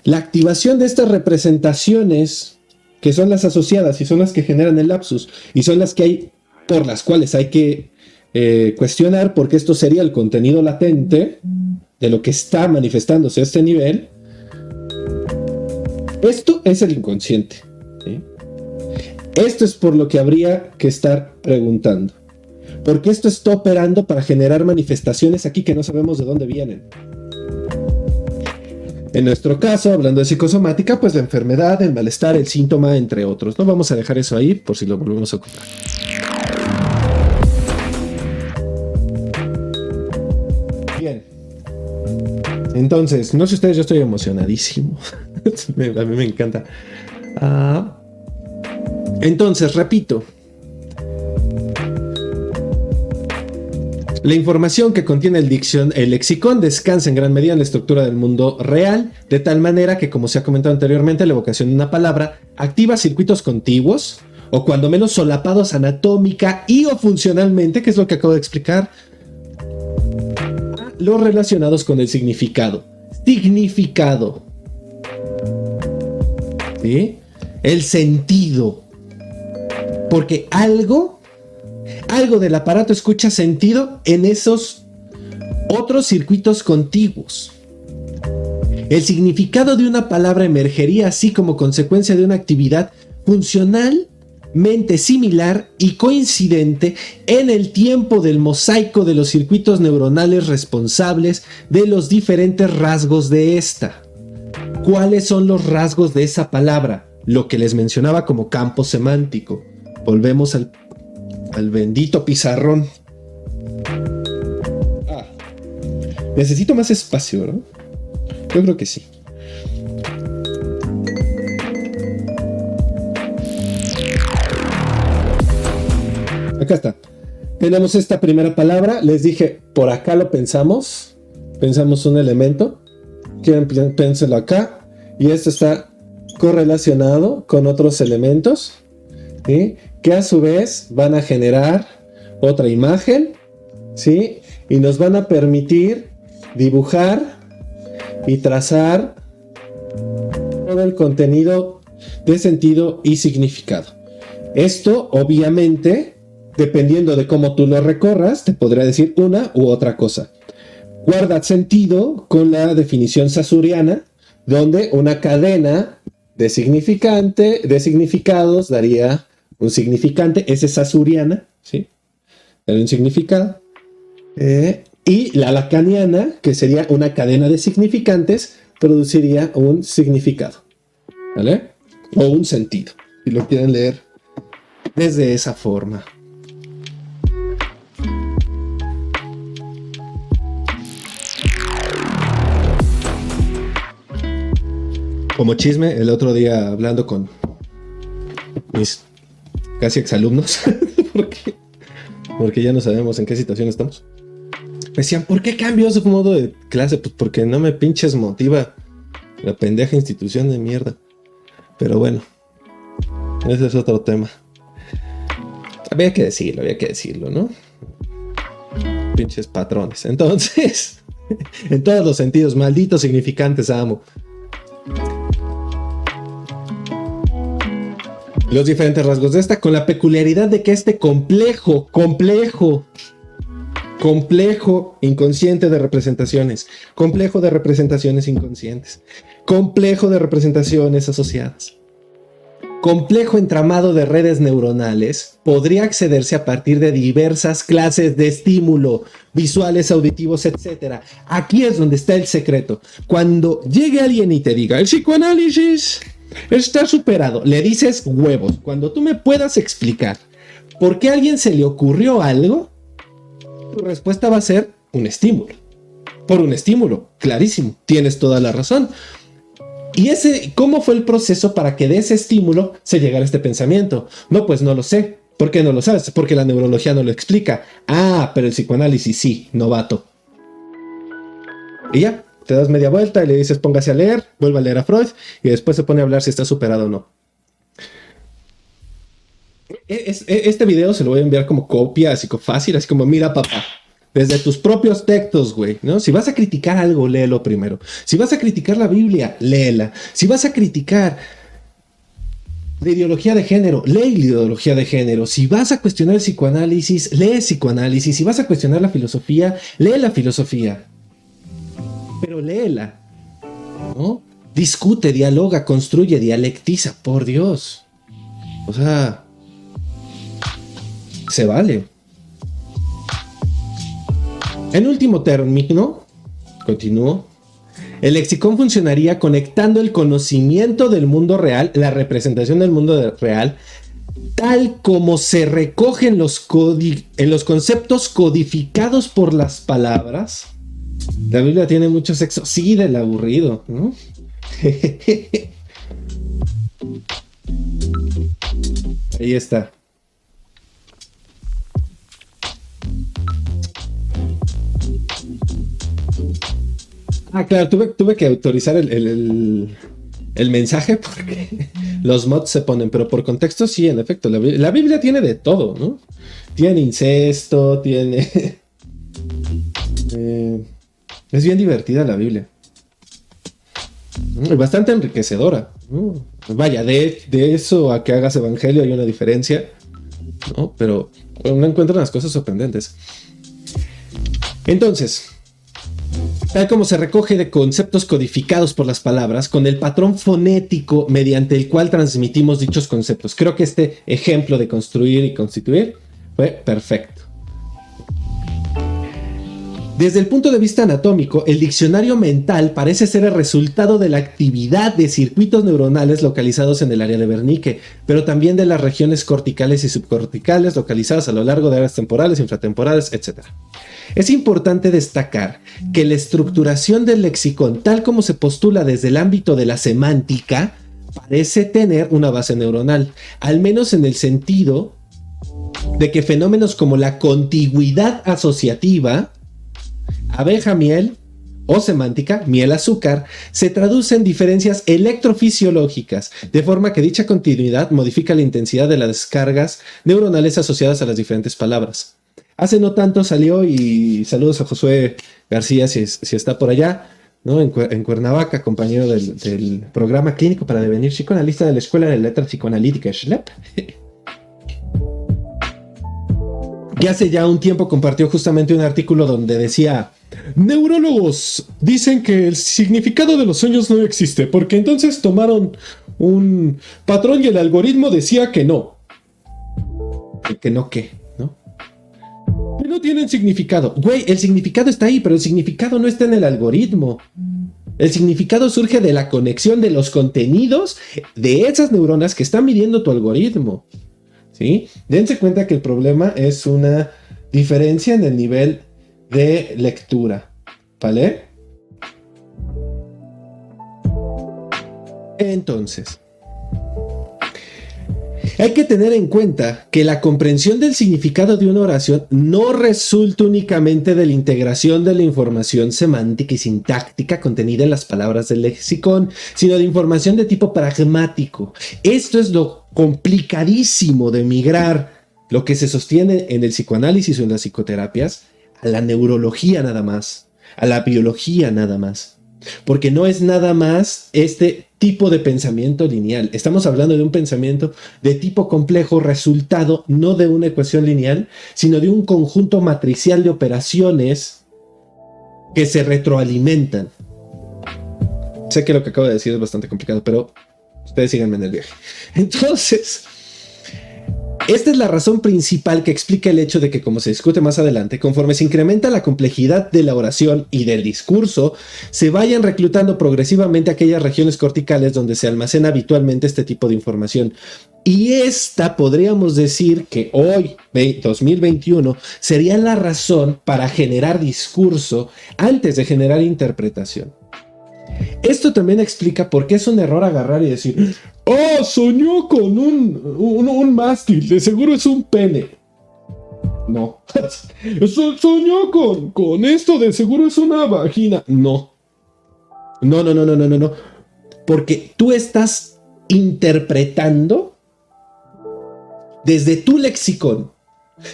la activación de estas representaciones, que son las asociadas y son las que generan el lapsus, y son las que hay, por las cuales hay que cuestionar, porque esto sería el contenido latente de lo que está manifestándose a este nivel. Esto es el inconsciente, ¿sí? Esto es por lo que habría que estar preguntando, porque esto está operando para generar manifestaciones aquí que no sabemos de dónde vienen. En nuestro caso, hablando de psicosomática, pues la enfermedad, el malestar, el síntoma, entre otros. No vamos a dejar eso ahí por si lo volvemos a ocupar. Bien. Entonces, no sé ustedes, yo estoy emocionadísimo. A mí me encanta. Entonces, repito. La información que contiene el lexicón descansa en gran medida en la estructura del mundo real, de tal manera que, como se ha comentado anteriormente, la evocación de una palabra activa circuitos contiguos, o cuando menos solapados anatómica y o funcionalmente, que es lo que acabo de explicar, a los relacionados con el significado. Significado. ¿Sí? El sentido. Porque algo del aparato escucha sentido en esos otros circuitos contiguos. El significado de una palabra emergería así como consecuencia de una actividad funcionalmente similar y coincidente en el tiempo del mosaico de los circuitos neuronales responsables de los diferentes rasgos de esta. ¿Cuáles son los rasgos de esa palabra? Lo que les mencionaba como campo semántico. Volvemos al bendito pizarrón. Necesito más espacio, ¿no? Yo creo que sí. Acá está. Tenemos esta primera palabra. Les dije, por acá lo pensamos. Pensamos un elemento. Quieren, pénselo acá. Y esto está correlacionado con otros elementos, ¿sí? Que a su vez van a generar otra imagen, ¿sí? Y nos van a permitir dibujar y trazar todo el contenido de sentido y significado. Esto, obviamente, dependiendo de cómo tú lo recorras, te podrá decir una u otra cosa. Guarda sentido con la definición sazuriana, donde una cadena de significados daría un significante. Esa es sazuriana, ¿sí? Daría un significado. Y la lacaniana, que sería una cadena de significantes, produciría un significado, ¿vale? O un sentido, si lo quieren leer desde esa forma. Como chisme, el otro día hablando con mis casi exalumnos, porque ya no sabemos en qué situación estamos. Me decían, ¿por qué cambió su modo de clase? Pues porque no me pinches motiva la pendeja institución de mierda. Pero bueno, ese es otro tema. Había que decirlo, ¿no? Pinches patrones. Entonces, en todos los sentidos, malditos significantes amo. Los diferentes rasgos de esta, con la peculiaridad de que este complejo inconsciente de representaciones, complejo de representaciones inconscientes, complejo de representaciones asociadas, complejo entramado de redes neuronales, podría accederse a partir de diversas clases de estímulo, visuales, auditivos, etc. Aquí es donde está el secreto. Cuando llegue alguien y te diga, el psicoanálisis está superado, le dices huevos. Cuando tú me puedas explicar por qué a alguien se le ocurrió algo, tu respuesta va a ser un estímulo. Por un estímulo, clarísimo, tienes toda la razón. ¿Y cómo fue el proceso para que de ese estímulo se llegara a este pensamiento? No, pues no lo sé. ¿Por qué no lo sabes? Porque la neurología no lo explica. Ah, pero el psicoanálisis sí, novato. Y ya, te das media vuelta y le dices póngase a leer, vuelve a leer a Freud y después se pone a hablar si está superado o no. Este video se lo voy a enviar como copia, así como fácil, así como mira papá, desde tus propios textos, güey, ¿no? Si vas a criticar algo, léelo primero. Si vas a criticar la Biblia, léela. Si vas a criticar la ideología de género, lee la ideología de género. Si vas a cuestionar el psicoanálisis, lee psicoanálisis. Si vas a cuestionar la filosofía, lee la filosofía. Pero léela, ¿no? Discute, dialoga, construye, dialectiza, por Dios. O sea, se vale. En último término, continúo, el lexicón funcionaría conectando el conocimiento del mundo real, la representación del mundo real, tal como se recoge en los conceptos codificados por las palabras. La Biblia tiene mucho sexo, sí, del aburrido, ¿no? Ahí está. Ah, claro, tuve que autorizar el mensaje porque los mods se ponen, pero por contexto sí, en efecto, la Biblia tiene de todo, ¿no? Tiene incesto, tiene... es bien divertida la Biblia. Bastante enriquecedora. Vaya, de eso a que hagas evangelio hay una diferencia ¿no? Pero uno encuentra unas cosas sorprendentes. Entonces, tal como se recoge de conceptos codificados por las palabras, con el patrón fonético mediante el cual transmitimos dichos conceptos. Creo que este ejemplo de construir y constituir fue perfecto. Desde el punto de vista anatómico, el diccionario mental parece ser el resultado de la actividad de circuitos neuronales localizados en el área de Wernicke, pero también de las regiones corticales y subcorticales localizadas a lo largo de áreas temporales, infratemporales, etc. Es importante destacar que la estructuración del lexicón, tal como se postula desde el ámbito de la semántica, parece tener una base neuronal, al menos en el sentido de que fenómenos como la contigüidad asociativa, abeja miel o semántica, miel azúcar, se traduce en diferencias electrofisiológicas, de forma que dicha continuidad modifica la intensidad de las descargas neuronales asociadas a las diferentes palabras. Hace no tanto salió, y saludos a Josué García si está por allá, ¿no? En Cuernavaca, compañero del programa clínico para devenir psicoanalista de la Escuela de Letras Psicoanalíticas, SLEP. Que hace ya un tiempo compartió justamente un artículo donde decía: neurólogos dicen que el significado de los sueños no existe, porque entonces tomaron un patrón y el algoritmo decía que no. Que no, ¿qué? ¿No? Que no tienen significado. Güey, el significado está ahí, pero el significado no está en el algoritmo. El significado surge de la conexión de los contenidos de esas neuronas que están midiendo tu algoritmo. ¿Sí? Dense cuenta que el problema es una diferencia en el nivel de lectura, ¿vale? Entonces, hay que tener en cuenta que la comprensión del significado de una oración no resulta únicamente de la integración de la información semántica y sintáctica contenida en las palabras del lexicón, sino de información de tipo pragmático. Esto es lo complicadísimo de migrar lo que se sostiene en el psicoanálisis o en las psicoterapias a la neurología nada más, a la biología nada más. Porque no es nada más este tipo de pensamiento lineal. Estamos hablando de un pensamiento de tipo complejo, resultado no de una ecuación lineal, sino de un conjunto matricial de operaciones que se retroalimentan. Sé que lo que acabo de decir es bastante complicado, pero ustedes síganme en el viaje. Entonces, esta es la razón principal que explica el hecho de que, como se discute más adelante, conforme se incrementa la complejidad de la oración y del discurso, se vayan reclutando progresivamente aquellas regiones corticales donde se almacena habitualmente este tipo de información. Y esta podríamos decir que hoy, 2021, sería la razón para generar discurso antes de generar interpretación. Esto también explica por qué es un error agarrar y decir: ¡oh, soñó con un mástil! De seguro es un pene. No. Soñó con esto, de seguro es una vagina. No. No. Porque tú estás interpretando desde tu lexicón,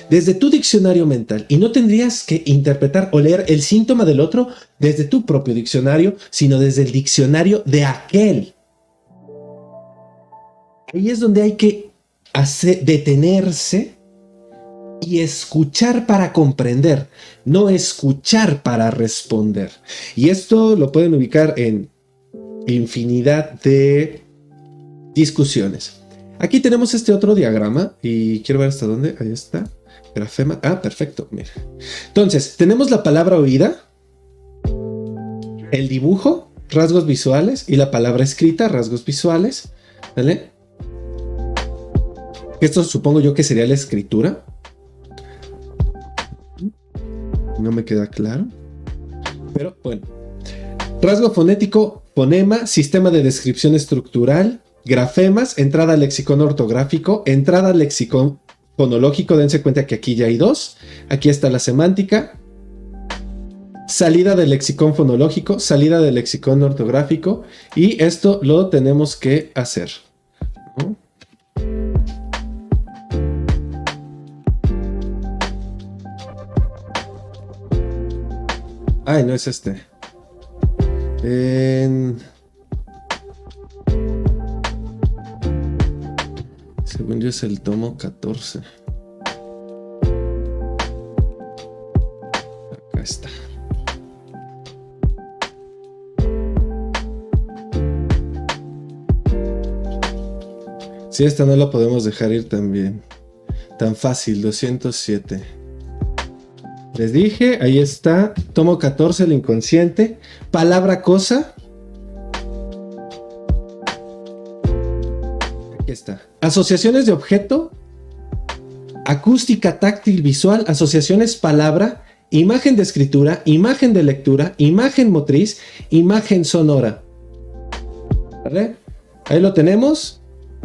desde tu diccionario mental, y no tendrías que interpretar o leer el síntoma del otro desde tu propio diccionario, sino desde el diccionario de aquel. Ahí es donde hay que detenerse y escuchar para comprender, no escuchar para responder. Y esto lo pueden ubicar en infinidad de discusiones. Aquí tenemos este otro diagrama y quiero ver hasta dónde. Ahí está. Grafema. Ah, perfecto. Mira. Entonces, tenemos la palabra oída, el dibujo, rasgos visuales, y la palabra escrita, rasgos visuales. ¿Vale? Esto supongo yo que sería la escritura. No me queda claro. Pero bueno. Rasgo fonético, fonema, sistema de descripción estructural, grafemas, entrada al lexicón ortográfico, entrada al lexicón fonológico. Dense cuenta que aquí ya hay dos. Aquí está la semántica. Salida del lexicón fonológico, salida del lexicón ortográfico. Y esto lo tenemos que hacer, ¿no? Ay, no es este. Según yo es el tomo 14. Sí, esta no la podemos dejar ir también. Tan fácil, 207. Les dije, ahí está. Tomo 14, el inconsciente. Palabra cosa. Aquí está. Asociaciones de objeto. Acústica, táctil, visual. Asociaciones palabra. Imagen de escritura. Imagen de lectura. Imagen motriz. Imagen sonora. ¿Vale? Ahí lo tenemos.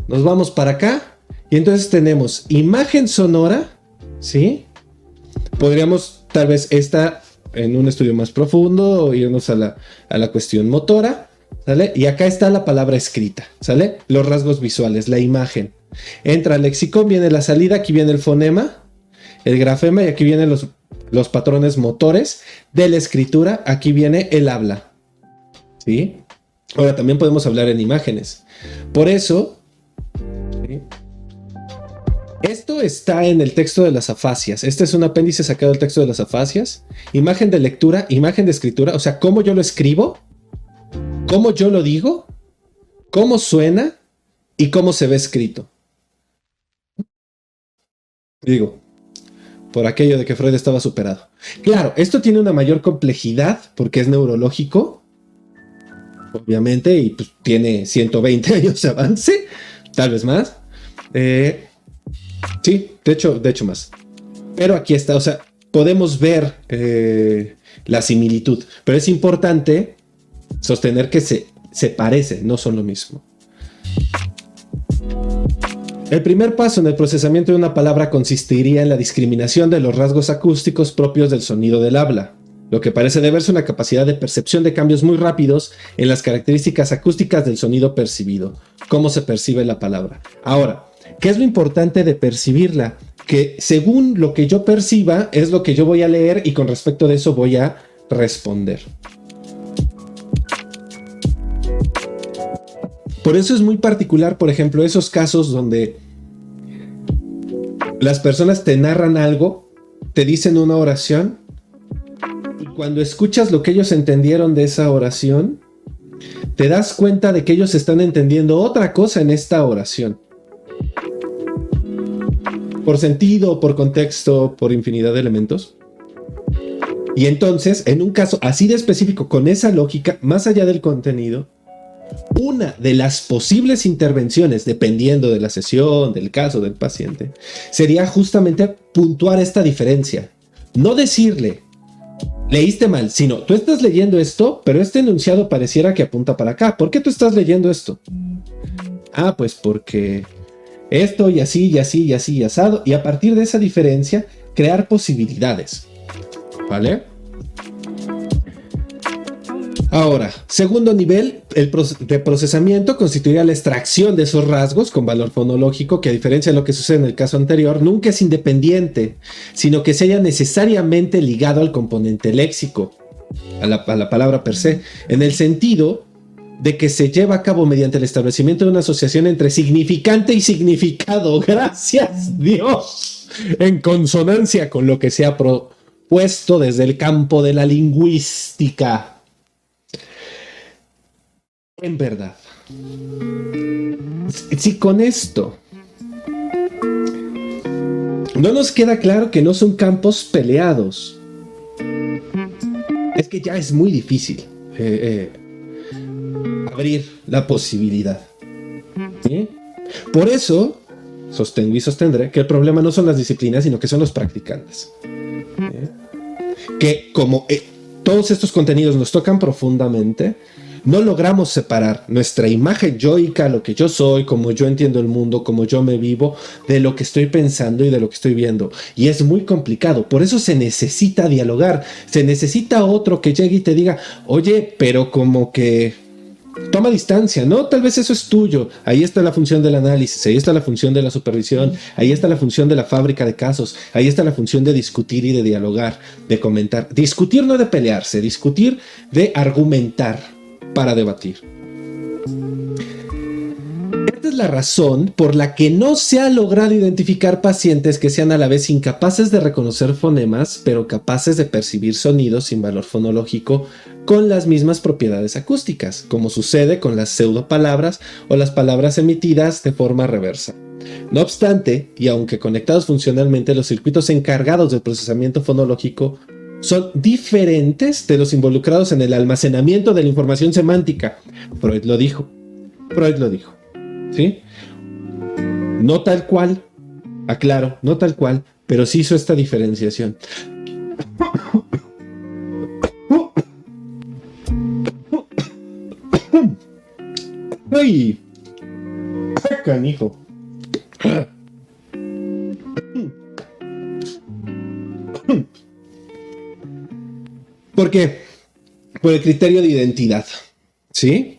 Nos vamos para acá. Y entonces tenemos imagen sonora. ¿Sí? Podríamos tal vez esta en un estudio más profundo o irnos a la cuestión motora, ¿sale? Y acá está la palabra escrita, ¿sale? Los rasgos visuales, la imagen. Entra el lexicón, viene la salida, aquí viene el fonema, el grafema y aquí vienen los patrones motores de la escritura, aquí viene el habla, ¿sí? Ahora también podemos hablar en imágenes. Por eso, ¿sí? Esto está en el texto de las afasias. Este es un apéndice sacado del texto de las afasias. Imagen de lectura, imagen de escritura. O sea, cómo yo lo escribo, cómo yo lo digo, cómo suena y cómo se ve escrito. Digo, por aquello de que Freud estaba superado. Claro, esto tiene una mayor complejidad porque es neurológico, obviamente, y pues tiene 120 años de avance, tal vez más. Sí, de hecho más. Pero aquí está, o sea, podemos ver la similitud. Pero es importante sostener que se parecen, no son lo mismo. El primer paso en el procesamiento de una palabra consistiría en la discriminación de los rasgos acústicos propios del sonido del habla, lo que parece deberse a una capacidad de percepción de cambios muy rápidos en las características acústicas del sonido percibido, cómo se percibe la palabra. Ahora, ¿qué es lo importante de percibirla? Que según lo que yo perciba es lo que yo voy a leer y con respecto de eso voy a responder. Por eso es muy particular, por ejemplo, esos casos donde las personas te narran algo, te dicen una oración y cuando escuchas lo que ellos entendieron de esa oración, te das cuenta de que ellos están entendiendo otra cosa en esta oración. Por sentido, por contexto, por infinidad de elementos. Y entonces, en un caso así de específico, con esa lógica, más allá del contenido, una de las posibles intervenciones, dependiendo de la sesión, del caso del paciente, sería justamente puntuar esta diferencia. No decirle, leíste mal, sino tú estás leyendo esto, pero este enunciado pareciera que apunta para acá. ¿Por qué tú estás leyendo esto? Ah, pues porque esto y así, y así, y así, y asado. Y a partir de esa diferencia, crear posibilidades. ¿Vale? Ahora, segundo nivel, de procesamiento constituiría la extracción de esos rasgos con valor fonológico, que a diferencia de lo que sucede en el caso anterior, nunca es independiente, sino que se haya necesariamente ligado al componente léxico, a la palabra per se, en el sentido de que se lleva a cabo mediante el establecimiento de una asociación entre significante y significado. ¡Gracias, Dios! En consonancia con lo que se ha propuesto desde el campo de la lingüística. En verdad, si con esto no nos queda claro que no son campos peleados, es que ya es muy difícil abrir la posibilidad. ¿Sí? Por eso sostengo y sostendré que el problema no son las disciplinas, sino que son los practicantes. Que como todos estos contenidos nos tocan profundamente, no logramos separar nuestra imagen yoica, lo que yo soy, como yo entiendo el mundo, como yo me vivo, de lo que estoy pensando y de lo que estoy viendo. Y es muy complicado. Por eso se necesita dialogar. Se necesita otro que llegue y te diga, oye, pero como que toma distancia, ¿no? Tal vez eso es tuyo. Ahí está la función del análisis, ahí está la función de la supervisión, ahí está la función de la fábrica de casos, ahí está la función de discutir y de dialogar, de comentar. Discutir no de pelearse, discutir de argumentar para debatir. Esta es la razón por la que no se ha logrado identificar pacientes que sean a la vez incapaces de reconocer fonemas, pero capaces de percibir sonidos sin valor fonológico con las mismas propiedades acústicas, como sucede con las pseudopalabras o las palabras emitidas de forma reversa. No obstante, y aunque conectados funcionalmente, los circuitos encargados del procesamiento fonológico son diferentes de los involucrados en el almacenamiento de la información semántica. Freud lo dijo, ¿sí? No tal cual, aclaro, no tal cual, pero sí hizo esta diferenciación. ¡Ay! ¡Canijo! ¿Por qué? Por el criterio de identidad, ¿sí?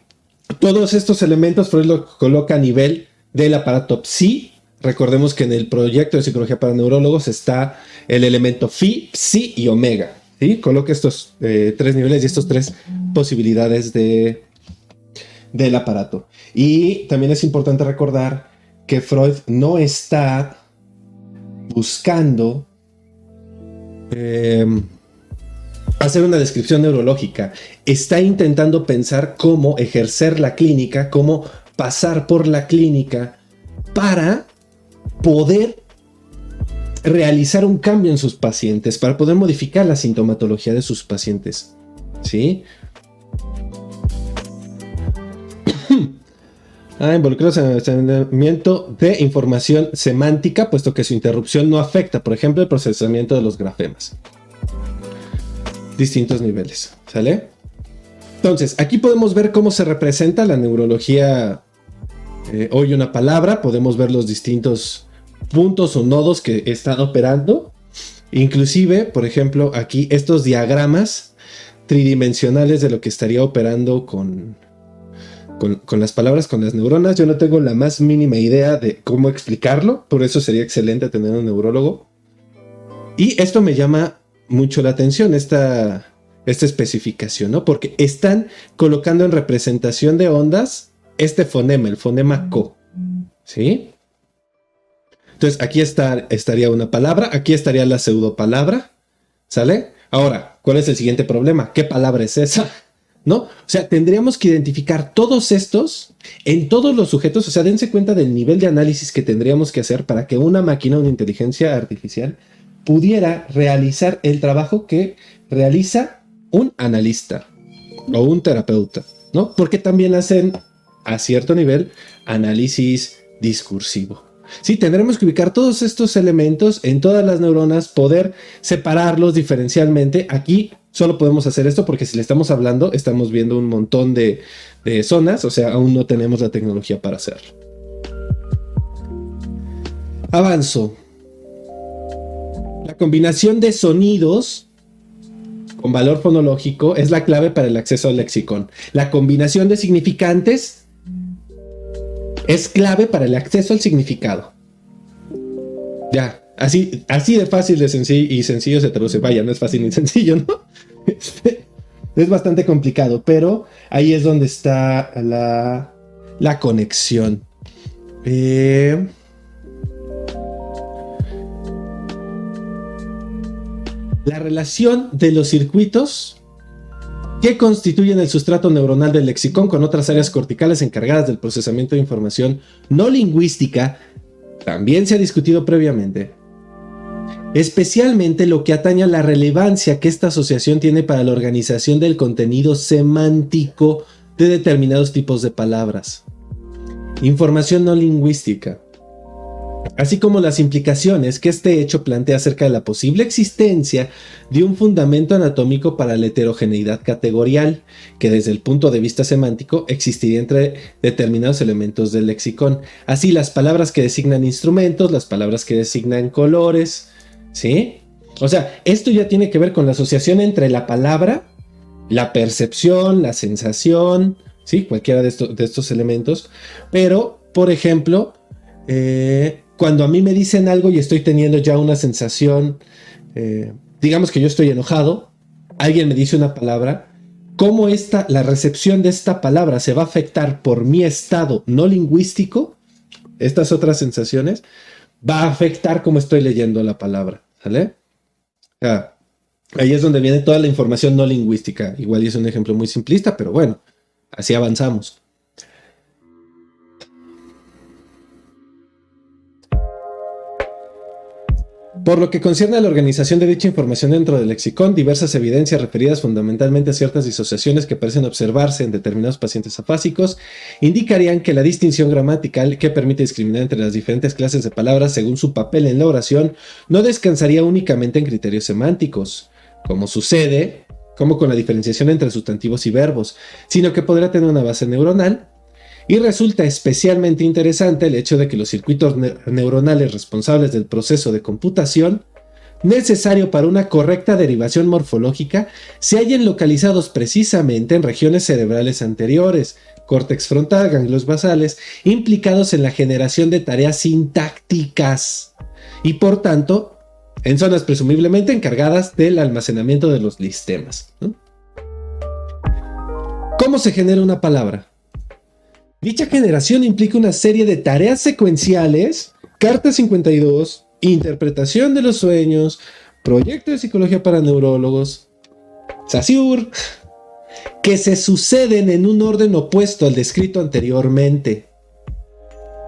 Todos estos elementos Freud lo coloca a nivel del aparato psi. Recordemos que en el proyecto de psicología para neurólogos está el elemento phi, psi y omega, ¿sí? Coloca estos tres niveles y estas tres posibilidades del aparato. Y también es importante recordar que Freud no está buscando hacer una descripción neurológica. Está intentando pensar cómo ejercer la clínica, cómo pasar por la clínica para poder realizar un cambio en sus pacientes, para poder modificar la sintomatología de sus pacientes, ¿sí? Involucrados en el procesamiento de información semántica, puesto que su interrupción no afecta, por ejemplo, el procesamiento de los grafemas. Distintos niveles, ¿sale? Entonces, aquí podemos ver cómo se representa la neurología. Hoy una palabra, podemos ver los distintos puntos o nodos que están operando. Inclusive, por ejemplo, aquí estos diagramas tridimensionales de lo que estaría operando con las palabras, con las neuronas. Yo no tengo la más mínima idea de cómo explicarlo, por eso sería excelente tener un neurólogo. Y esto me llama mucho la atención, esta especificación, ¿no? Porque están colocando en representación de ondas este fonema, el fonema co, ¿sí? Entonces aquí estaría una palabra, aquí estaría la pseudopalabra, ¿sale? Ahora, ¿cuál es el siguiente problema? ¿Qué palabra es esa? ¿No? O sea, tendríamos que identificar todos estos en todos los sujetos. O sea, dense cuenta del nivel de análisis que tendríamos que hacer para que una máquina, una inteligencia artificial, pudiera realizar el trabajo que realiza un analista o un terapeuta, ¿no? Porque también hacen, a cierto nivel, análisis discursivo. Sí, tendremos que ubicar todos estos elementos en todas las neuronas, poder separarlos diferencialmente. Aquí solo podemos hacer esto porque si le estamos hablando, estamos viendo un montón de zonas, o sea, aún no tenemos la tecnología para hacerlo. Avanzo. La combinación de sonidos con valor fonológico es la clave para el acceso al lexicón. La combinación de significantes es clave para el acceso al significado. Ya, así de fácil y sencillo se traduce. Vaya, no es fácil ni sencillo, ¿no? Es bastante complicado, pero ahí es donde está la conexión. La relación de los circuitos que constituyen el sustrato neuronal del lexicón con otras áreas corticales encargadas del procesamiento de información no lingüística también se ha discutido previamente. Especialmente lo que atañe a la relevancia que esta asociación tiene para la organización del contenido semántico de determinados tipos de palabras. Información no lingüística, así como las implicaciones que este hecho plantea acerca de la posible existencia de un fundamento anatómico para la heterogeneidad categorial, que desde el punto de vista semántico existiría entre determinados elementos del lexicón. Así, las palabras que designan instrumentos, las palabras que designan colores, ¿sí? O sea, esto ya tiene que ver con la asociación entre la palabra, la percepción, la sensación, ¿sí? Cualquiera de estos elementos. Pero, por ejemplo, cuando a mí me dicen algo y estoy teniendo ya una sensación, digamos que yo estoy enojado, alguien me dice una palabra, ¿cómo la recepción de esta palabra se va a afectar por mi estado no lingüístico? Estas otras sensaciones va a afectar cómo estoy leyendo la palabra, ¿sale? Ahí es donde viene toda la información no lingüística. Igual y es un ejemplo muy simplista, pero bueno, así avanzamos. Por lo que concierne a la organización de dicha información dentro del lexicón, diversas evidencias referidas fundamentalmente a ciertas disociaciones que parecen observarse en determinados pacientes afásicos indicarían que la distinción gramatical que permite discriminar entre las diferentes clases de palabras según su papel en la oración no descansaría únicamente en criterios semánticos, como sucede como con la diferenciación entre sustantivos y verbos, sino que podrá tener una base neuronal. Y resulta especialmente interesante el hecho de que los circuitos neuronales responsables del proceso de computación necesario para una correcta derivación morfológica se hallen localizados precisamente en regiones cerebrales anteriores, córtex frontal, ganglios basales, implicados en la generación de tareas sintácticas y por tanto en zonas presumiblemente encargadas del almacenamiento de los listemas, ¿no? ¿Cómo se genera una palabra? Dicha generación implica una serie de tareas secuenciales, Carta 52, interpretación de los sueños, proyecto de psicología para neurólogos, Saussure, que se suceden en un orden opuesto al descrito anteriormente.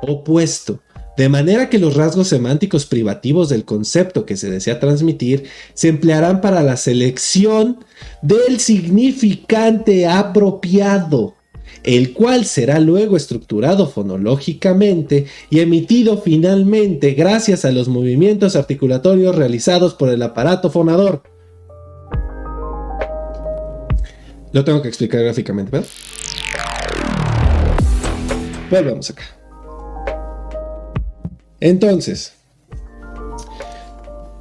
Opuesto, de manera que los rasgos semánticos privativos del concepto que se desea transmitir se emplearán para la selección del significante apropiado, el cual será luego estructurado fonológicamente y emitido finalmente gracias a los movimientos articulatorios realizados por el aparato fonador. Lo tengo que explicar gráficamente, ¿verdad? Volvamos acá. Entonces,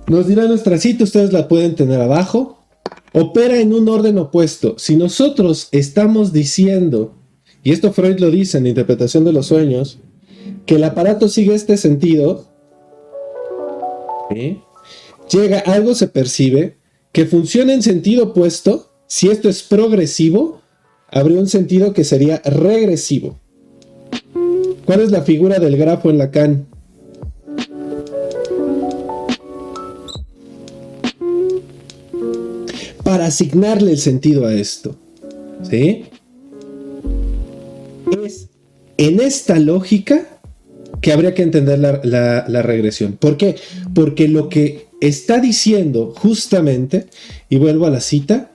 nos dirá nuestra cita, ustedes la pueden tener abajo. Opera en un orden opuesto. Si nosotros estamos diciendo, y esto Freud lo dice en la interpretación de los sueños, que el aparato sigue este sentido, ¿sí? Llega, algo se percibe, que funciona en sentido opuesto. Si esto es progresivo, habría un sentido que sería regresivo. ¿Cuál es la figura del grafo en Lacan? Para asignarle el sentido a esto, ¿sí? Es en esta lógica que habría que entender la regresión. ¿Por qué? Porque lo que está diciendo justamente, y vuelvo a la cita,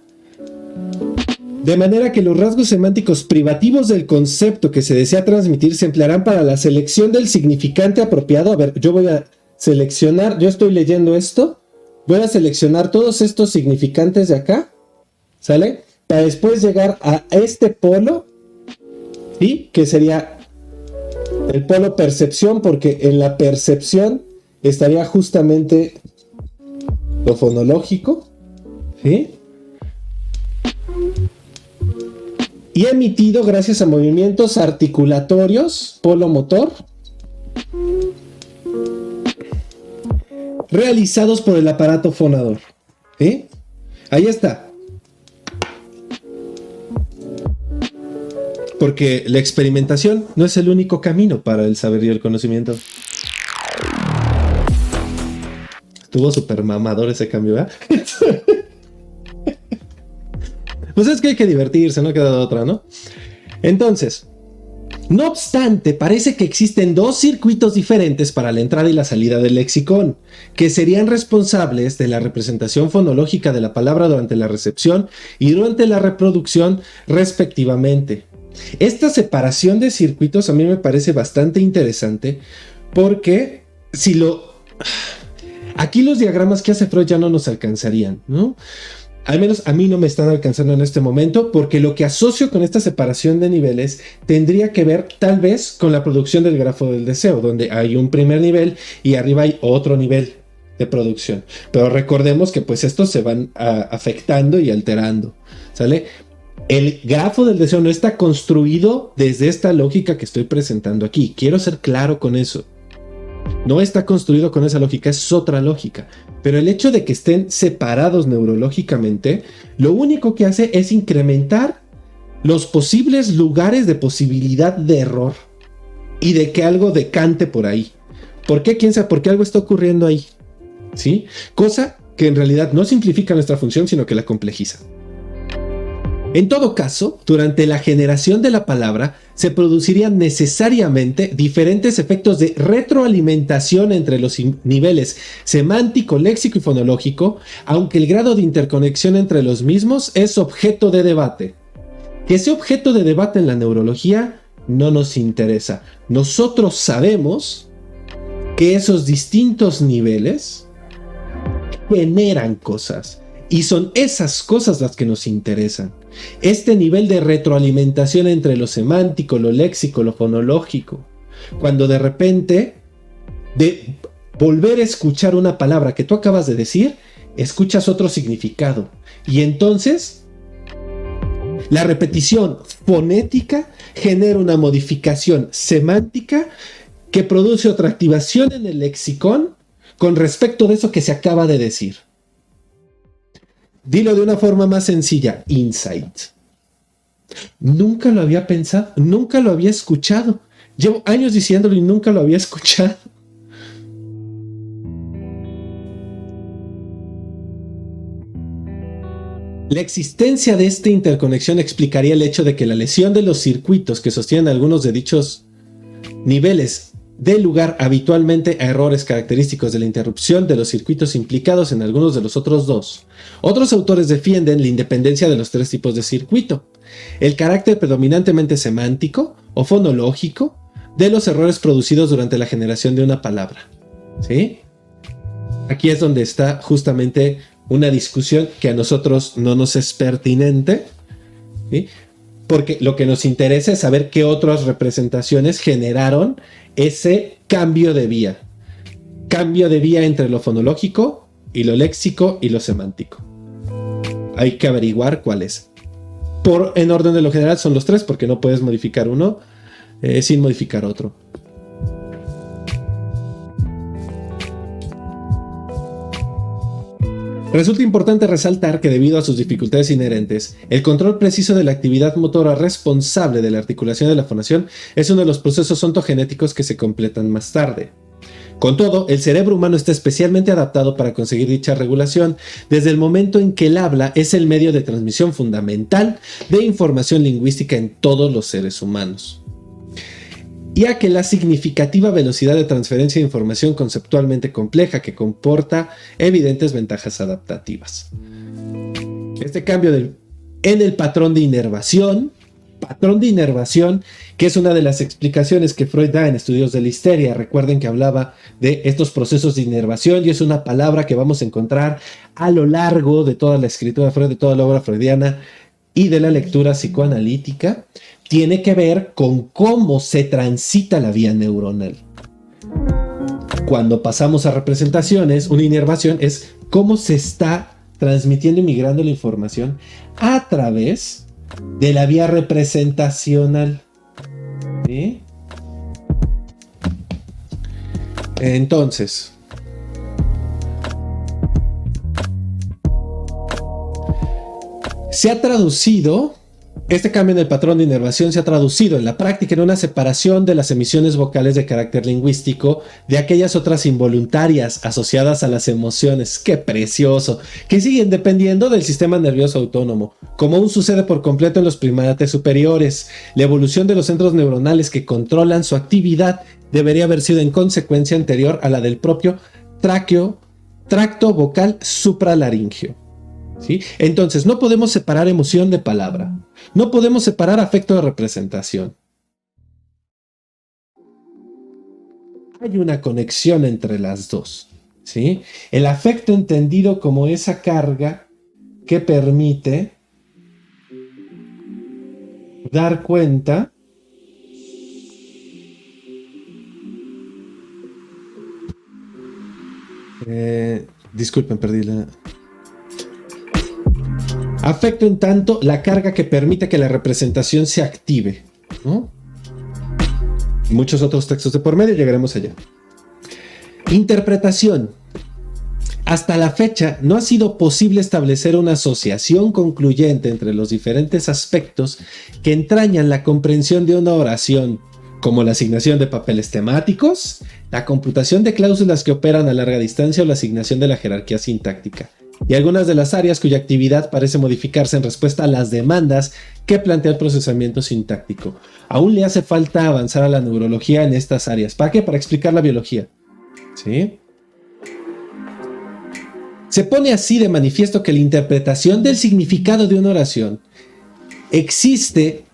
de manera que los rasgos semánticos privativos del concepto que se desea transmitir se emplearán para la selección del significante apropiado. A ver, yo voy a seleccionar, yo estoy leyendo esto, voy a seleccionar todos estos significantes de acá, ¿sale? Para después llegar a este polo, ¿sí? Que sería el polo percepción, porque en la percepción estaría justamente lo fonológico, ¿sí? Y emitido gracias a movimientos articulatorios, polo motor, realizados por el aparato fonador, ¿sí? Ahí está. Porque la experimentación no es el único camino para el saber y el conocimiento. Estuvo súper mamador ese cambio, ¿verdad? Pues es que hay que divertirse, no queda de otra, ¿no? Entonces, no obstante, parece que existen dos circuitos diferentes para la entrada y la salida del lexicón, que serían responsables de la representación fonológica de la palabra durante la recepción y durante la reproducción, respectivamente. Esta separación de circuitos a mí me parece bastante interesante porque aquí los diagramas que hace Freud ya no nos alcanzarían, ¿no? Al menos a mí no me están alcanzando en este momento porque lo que asocio con esta separación de niveles tendría que ver tal vez con la producción del grafo del deseo, donde hay un primer nivel y arriba hay otro nivel de producción. Pero recordemos que pues estos se van afectando y alterando, ¿sale? El grafo del deseo no está construido desde esta lógica que estoy presentando aquí. Quiero ser claro con eso. No está construido con esa lógica, es otra lógica. Pero el hecho de que estén separados neurológicamente, lo único que hace es incrementar los posibles lugares de posibilidad de error y de que algo decante por ahí. ¿Por qué? ¿Quién sabe? ¿Por qué algo está ocurriendo ahí? ¿Sí? Cosa que en realidad no simplifica nuestra función, sino que la complejiza. En todo caso, durante la generación de la palabra se producirían necesariamente diferentes efectos de retroalimentación entre los niveles semántico, léxico y fonológico, aunque el grado de interconexión entre los mismos es objeto de debate. Que ese objeto de debate en la neurología no nos interesa. Nosotros sabemos que esos distintos niveles generan cosas y son esas cosas las que nos interesan. Este nivel de retroalimentación entre lo semántico, lo léxico, lo fonológico, cuando de repente de volver a escuchar una palabra que tú acabas de decir, escuchas otro significado y entonces la repetición fonética genera una modificación semántica que produce otra activación en el lexicón con respecto de eso que se acaba de decir. Dilo de una forma más sencilla, insight. Nunca lo había pensado, nunca lo había escuchado. Llevo años diciéndolo y nunca lo había escuchado. La existencia de esta interconexión explicaría el hecho de que la lesión de los circuitos que sostienen algunos de dichos niveles dé lugar habitualmente a errores característicos de la interrupción de los circuitos implicados en algunos de los otros dos. Otros autores defienden la independencia de los tres tipos de circuito, el carácter predominantemente semántico o fonológico de los errores producidos durante la generación de una palabra. ¿Sí? Aquí es donde está justamente una discusión que a nosotros no nos es pertinente, ¿sí? Porque lo que nos interesa es saber qué otras representaciones generaron ese cambio de vía. Cambio de vía entre lo fonológico y lo léxico y lo semántico. Hay que averiguar cuál es. En orden de lo general son los tres, porque no puedes modificar uno sin modificar otro. Resulta importante resaltar que debido a sus dificultades inherentes, el control preciso de la actividad motora responsable de la articulación de la fonación es uno de los procesos ontogenéticos que se completan más tarde. Con todo, el cerebro humano está especialmente adaptado para conseguir dicha regulación desde el momento en que el habla es el medio de transmisión fundamental de información lingüística en todos los seres humanos, ya que la significativa velocidad de transferencia de información conceptualmente compleja que comporta evidentes ventajas adaptativas. Este cambio en el patrón de inervación, que es una de las explicaciones que Freud da en Estudios de la Histeria. Recuerden que hablaba de estos procesos de inervación y es una palabra que vamos a encontrar a lo largo de toda la escritura de Freud, de toda la obra freudiana y de la lectura psicoanalítica. Tiene que ver con cómo se transita la vía neuronal. Cuando pasamos a representaciones, una inervación es cómo se está transmitiendo y migrando la información a través de la vía representacional. ¿Sí? Entonces, se ha traducido. Este cambio en el patrón de inervación se ha traducido en la práctica en una separación de las emisiones vocales de carácter lingüístico de aquellas otras involuntarias asociadas a las emociones. ¡Qué precioso! Que siguen dependiendo del sistema nervioso autónomo, como aún sucede por completo en los primates superiores. La evolución de los centros neuronales que controlan su actividad debería haber sido en consecuencia anterior a la del propio tracto vocal supralaríngeo. ¿Sí? Entonces, no podemos separar emoción de palabra. No podemos separar afecto de representación. Hay una conexión entre las dos. ¿Sí? El afecto entendido como esa carga que permite dar cuenta disculpen, perdí la... Afecto en tanto la carga que permite que la representación se active, ¿no? Muchos otros textos de por medio, llegaremos allá. Interpretación. Hasta la fecha no ha sido posible establecer una asociación concluyente entre los diferentes aspectos que entrañan la comprensión de una oración, como la asignación de papeles temáticos, la computación de cláusulas que operan a larga distancia o la asignación de la jerarquía sintáctica, y algunas de las áreas cuya actividad parece modificarse en respuesta a las demandas que plantea el procesamiento sintáctico. Aún le hace falta avanzar a la neurología en estas áreas. ¿Para qué? Para explicar la biología. ¿Sí? Se pone así de manifiesto que la interpretación del significado de una oración existe,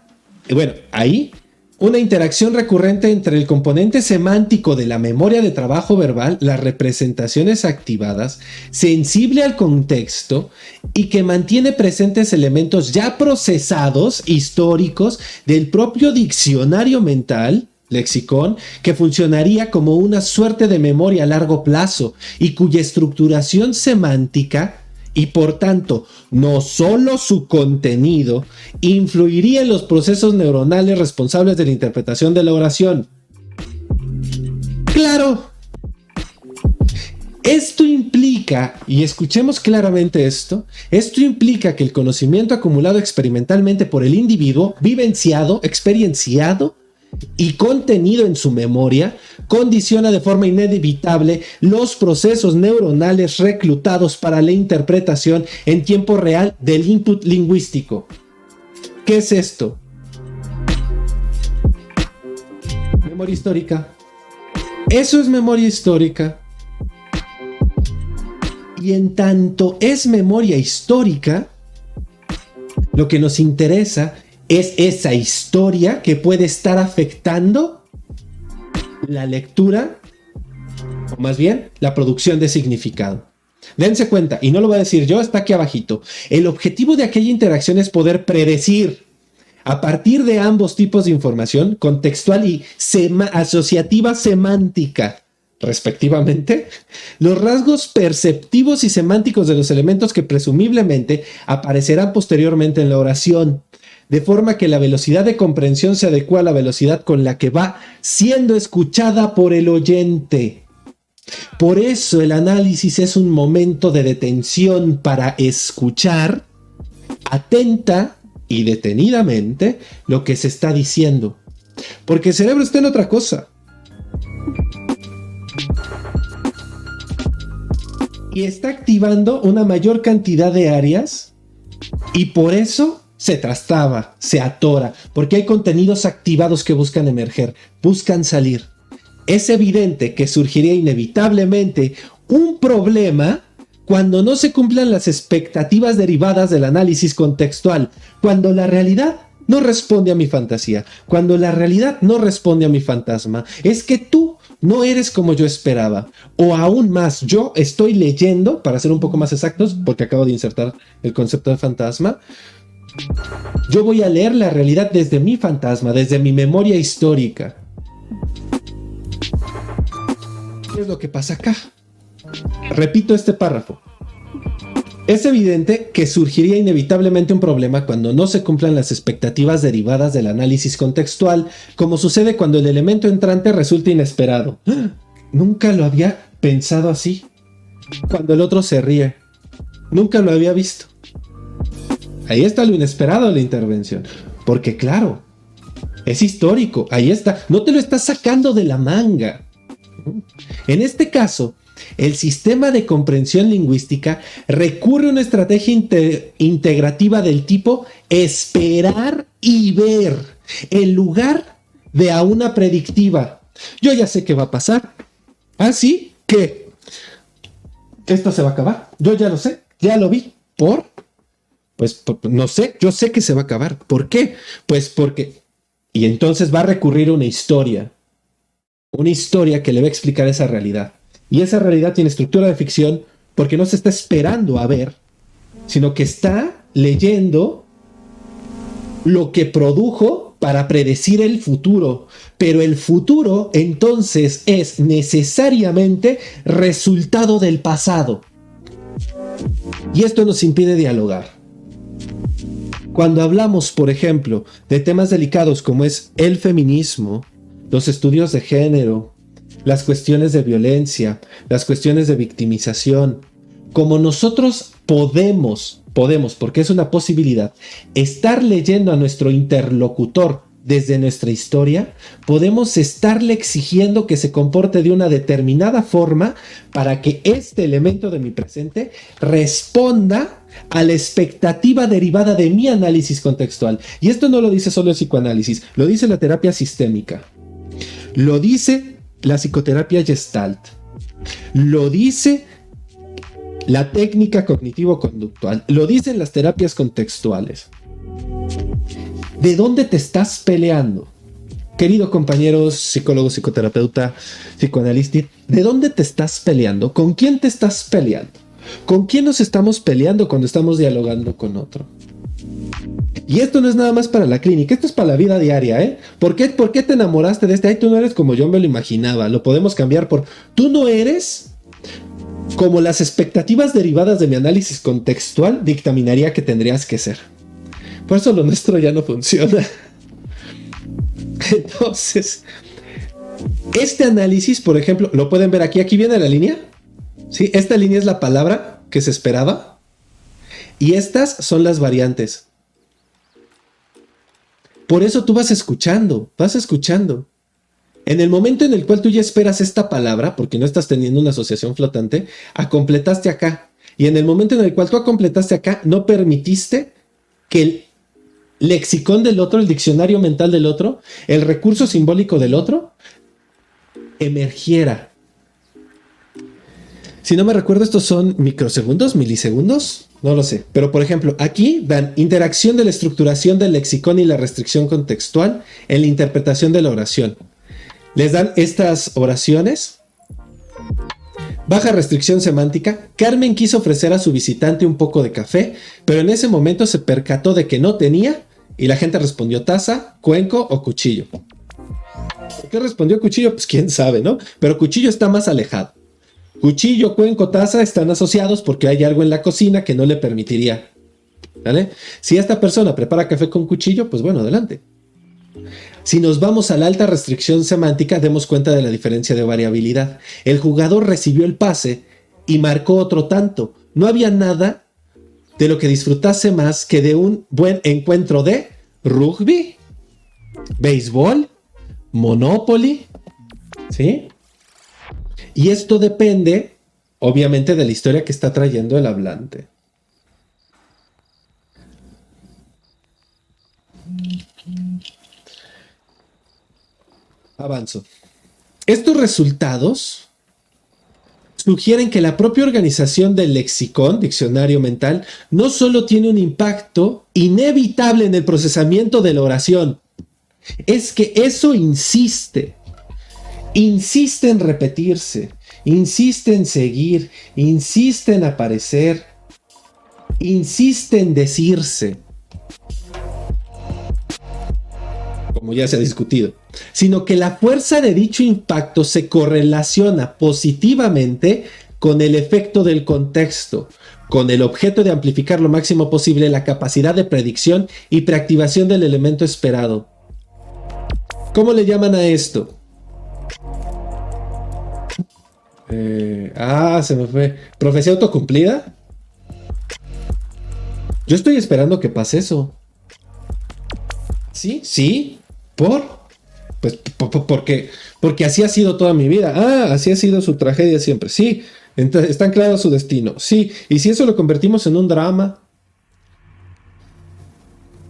bueno, ahí, una interacción recurrente entre el componente semántico de la memoria de trabajo verbal, las representaciones activadas, sensible al contexto y que mantiene presentes elementos ya procesados, históricos, del propio diccionario mental, lexicón, que funcionaría como una suerte de memoria a largo plazo y cuya estructuración semántica y por tanto no solo su contenido influiría en los procesos neuronales responsables de la interpretación de la oración. ¡Claro! Esto implica, y escuchemos claramente esto implica que el conocimiento acumulado experimentalmente por el individuo, vivenciado, experienciado y contenido en su memoria, condiciona de forma inevitable los procesos neuronales reclutados para la interpretación en tiempo real del input lingüístico. ¿Qué es esto? Memoria histórica. Eso es memoria histórica. Y en tanto es memoria histórica, lo que nos interesa es esa historia que puede estar afectando la lectura, o más bien, la producción de significado. Dense cuenta, y no lo voy a decir yo, está aquí abajito. El objetivo de aquella interacción es poder predecir, a partir de ambos tipos de información, contextual y asociativa semántica, respectivamente, los rasgos perceptivos y semánticos de los elementos que presumiblemente aparecerán posteriormente en la oración, de forma que la velocidad de comprensión se adecua a la velocidad con la que va siendo escuchada por el oyente. Por eso el análisis es un momento de detención para escuchar atenta y detenidamente lo que se está diciendo, porque el cerebro está en otra cosa. Y está activando una mayor cantidad de áreas y por eso se trastaba, se atora, porque hay contenidos activados que buscan emerger, buscan salir. Es evidente que surgiría inevitablemente un problema cuando no se cumplan las expectativas derivadas del análisis contextual, cuando la realidad no responde a mi fantasía, cuando la realidad no responde a mi fantasma. Es que tú no eres como yo esperaba, o aún más, yo estoy leyendo, para ser un poco más exactos, porque acabo de insertar el concepto de fantasma, yo voy a leer la realidad desde mi fantasma, desde mi memoria histórica. ¿Qué es lo que pasa acá? Repito este párrafo. Es evidente que surgiría inevitablemente un problema cuando no se cumplan las expectativas derivadas del análisis contextual, como sucede cuando el elemento entrante resulta inesperado. Nunca lo había pensado así. Cuando el otro se ríe. Nunca lo había visto. Ahí está lo inesperado de la intervención. Porque claro, es histórico. Ahí está. No te lo estás sacando de la manga. En este caso, el sistema de comprensión lingüística recurre a una estrategia integrativa del tipo esperar y ver, en lugar de a una predictiva. Yo ya sé qué va a pasar. Así que esto se va a acabar. Yo ya lo sé, ya lo vi. No sé, yo sé que se va a acabar. ¿Por qué? Pues porque... Y entonces va a recurrir a una historia que le va a explicar esa realidad. Y esa realidad tiene estructura de ficción porque no se está esperando a ver, sino que está leyendo lo que produjo para predecir el futuro. Pero el futuro entonces es necesariamente resultado del pasado. Y esto nos impide dialogar. Cuando hablamos, por ejemplo, de temas delicados como es el feminismo, los estudios de género, las cuestiones de violencia, las cuestiones de victimización, como nosotros podemos, porque es una posibilidad, estar leyendo a nuestro interlocutor desde nuestra historia, podemos estarle exigiendo que se comporte de una determinada forma para que este elemento de mi presente responda a la expectativa derivada de mi análisis contextual. Y esto no lo dice solo el psicoanálisis, lo dice la terapia sistémica, lo dice la psicoterapia Gestalt, lo dice la técnica cognitivo-conductual, lo dicen las terapias contextuales. ¿De dónde te estás peleando? Querido compañero psicólogo, psicoterapeuta, psicoanalista, ¿de dónde te estás peleando? ¿Con quién te estás peleando? ¿Con quién nos estamos peleando cuando estamos dialogando con otro? Y esto no es nada más para la clínica, esto es para la vida diaria, ¿eh? ¿Por qué te enamoraste de este? Ay, tú no eres como yo me lo imaginaba. Lo podemos cambiar por tú no eres como las expectativas derivadas de mi análisis contextual dictaminaría que tendrías que ser. Por eso lo nuestro ya no funciona. Entonces, este análisis, por ejemplo, lo pueden ver aquí. Aquí viene la línea. ¿Sí? Esta línea es la palabra que se esperaba. Y estas son las variantes. Por eso tú vas escuchando. En el momento en el cual tú ya esperas esta palabra, porque no estás teniendo una asociación flotante, completaste acá. Y en el momento en el cual tú completaste acá, no permitiste que el lexicón del otro, el diccionario mental del otro, el recurso simbólico del otro, emergiera. Si no me recuerdo, estos son microsegundos, milisegundos, no lo sé. Pero por ejemplo, aquí dan interacción de la estructuración del lexicón y la restricción contextual en la interpretación de la oración. Les dan estas oraciones. Baja restricción semántica. Carmen quiso ofrecer a su visitante un poco de café, pero en ese momento se percató de que no tenía y la gente respondió taza, cuenco o cuchillo. ¿Por qué respondió cuchillo? Pues quién sabe, ¿no? Pero cuchillo está más alejado. Cuchillo, cuenco, taza están asociados porque hay algo en la cocina que no le permitiría. ¿Vale? Si esta persona prepara café con cuchillo, pues bueno, adelante. Si nos vamos a la alta restricción semántica, demos cuenta de la diferencia de variabilidad. El jugador recibió el pase y marcó otro tanto. No había nada de lo que disfrutase más que de un buen encuentro de rugby, béisbol, Monopoly, ¿sí? Y esto depende, obviamente, de la historia que está trayendo el hablante. Avanzo. Estos resultados sugieren que la propia organización del lexicón, diccionario mental, no solo tiene un impacto inevitable en el procesamiento de la oración, es que eso insiste en repetirse, insiste en seguir, insiste en aparecer, insiste en decirse, como ya se ha discutido, sino que la fuerza de dicho impacto se correlaciona positivamente con el efecto del contexto, con el objeto de amplificar lo máximo posible la capacidad de predicción y preactivación del elemento esperado. ¿Cómo le llaman a esto? Se me fue. ¿Profecía autocumplida? Yo estoy esperando que pase eso. ¿Sí? ¿Sí? Pues porque así ha sido toda mi vida. Así ha sido su tragedia siempre. Sí, entonces está anclado su destino. Sí, y si eso lo convertimos en un drama,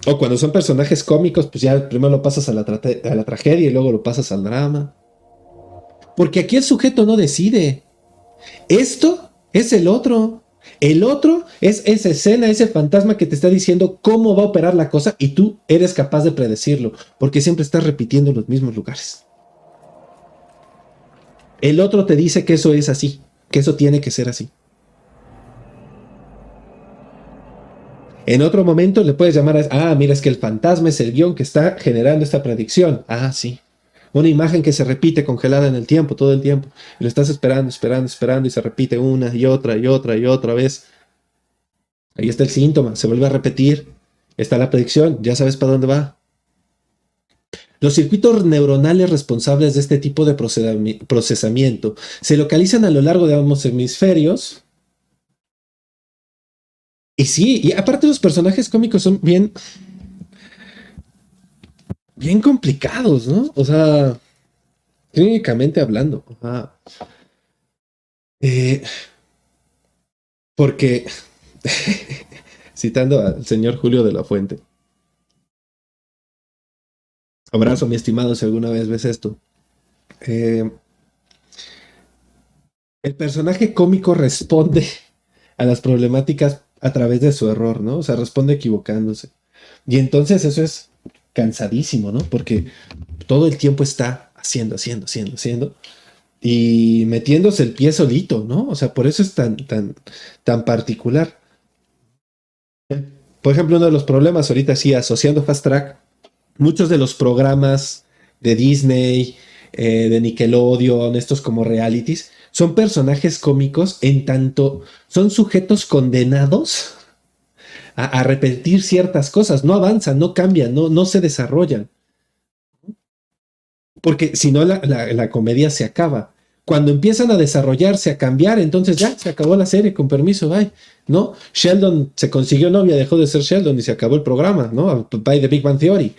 o cuando son personajes cómicos, pues ya primero lo pasas a la tragedia y luego lo pasas al drama. Porque aquí el sujeto no decide. Esto es el otro. El otro es esa escena, ese fantasma que te está diciendo cómo va a operar la cosa y tú eres capaz de predecirlo, porque siempre estás repitiendo los mismos lugares. El otro te dice que eso es así, que eso tiene que ser así. En otro momento le puedes llamar mira, es que el fantasma es el guión que está generando esta predicción. Sí. Una imagen que se repite congelada en el tiempo, todo el tiempo. Y lo estás esperando y se repite una y otra vez. Ahí está el síntoma, se vuelve a repetir. Está la predicción, ya sabes para dónde va. Los circuitos neuronales responsables de este tipo de procesamiento se localizan a lo largo de ambos hemisferios. Y sí, y aparte los personajes cómicos son bien... bien complicados, ¿no? O sea, clínicamente hablando. Ajá. Eh, porque, citando al señor Julio de la Fuente, abrazo, mi estimado, si alguna vez ves esto. Eh, el personaje cómico responde a las problemáticas a través de su error, ¿no? O sea, responde equivocándose. Y entonces eso es cansadísimo, ¿no? Porque todo el tiempo está haciendo y metiéndose el pie solito, ¿no? O sea, por eso es tan particular. Por ejemplo, uno de los problemas ahorita sí, asociando Fast Track, muchos de los programas de Disney, de Nickelodeon, estos como realities, son personajes cómicos en tanto son sujetos condenados a repetir ciertas cosas, no avanzan, no cambian, no se desarrollan, porque si no la comedia se acaba. Cuando empiezan a desarrollarse, a cambiar, entonces ya se acabó la serie, con permiso, bye. ¿No? Sheldon se consiguió novia, dejó de ser Sheldon y se acabó el programa, ¿no? By the Big Bang Theory.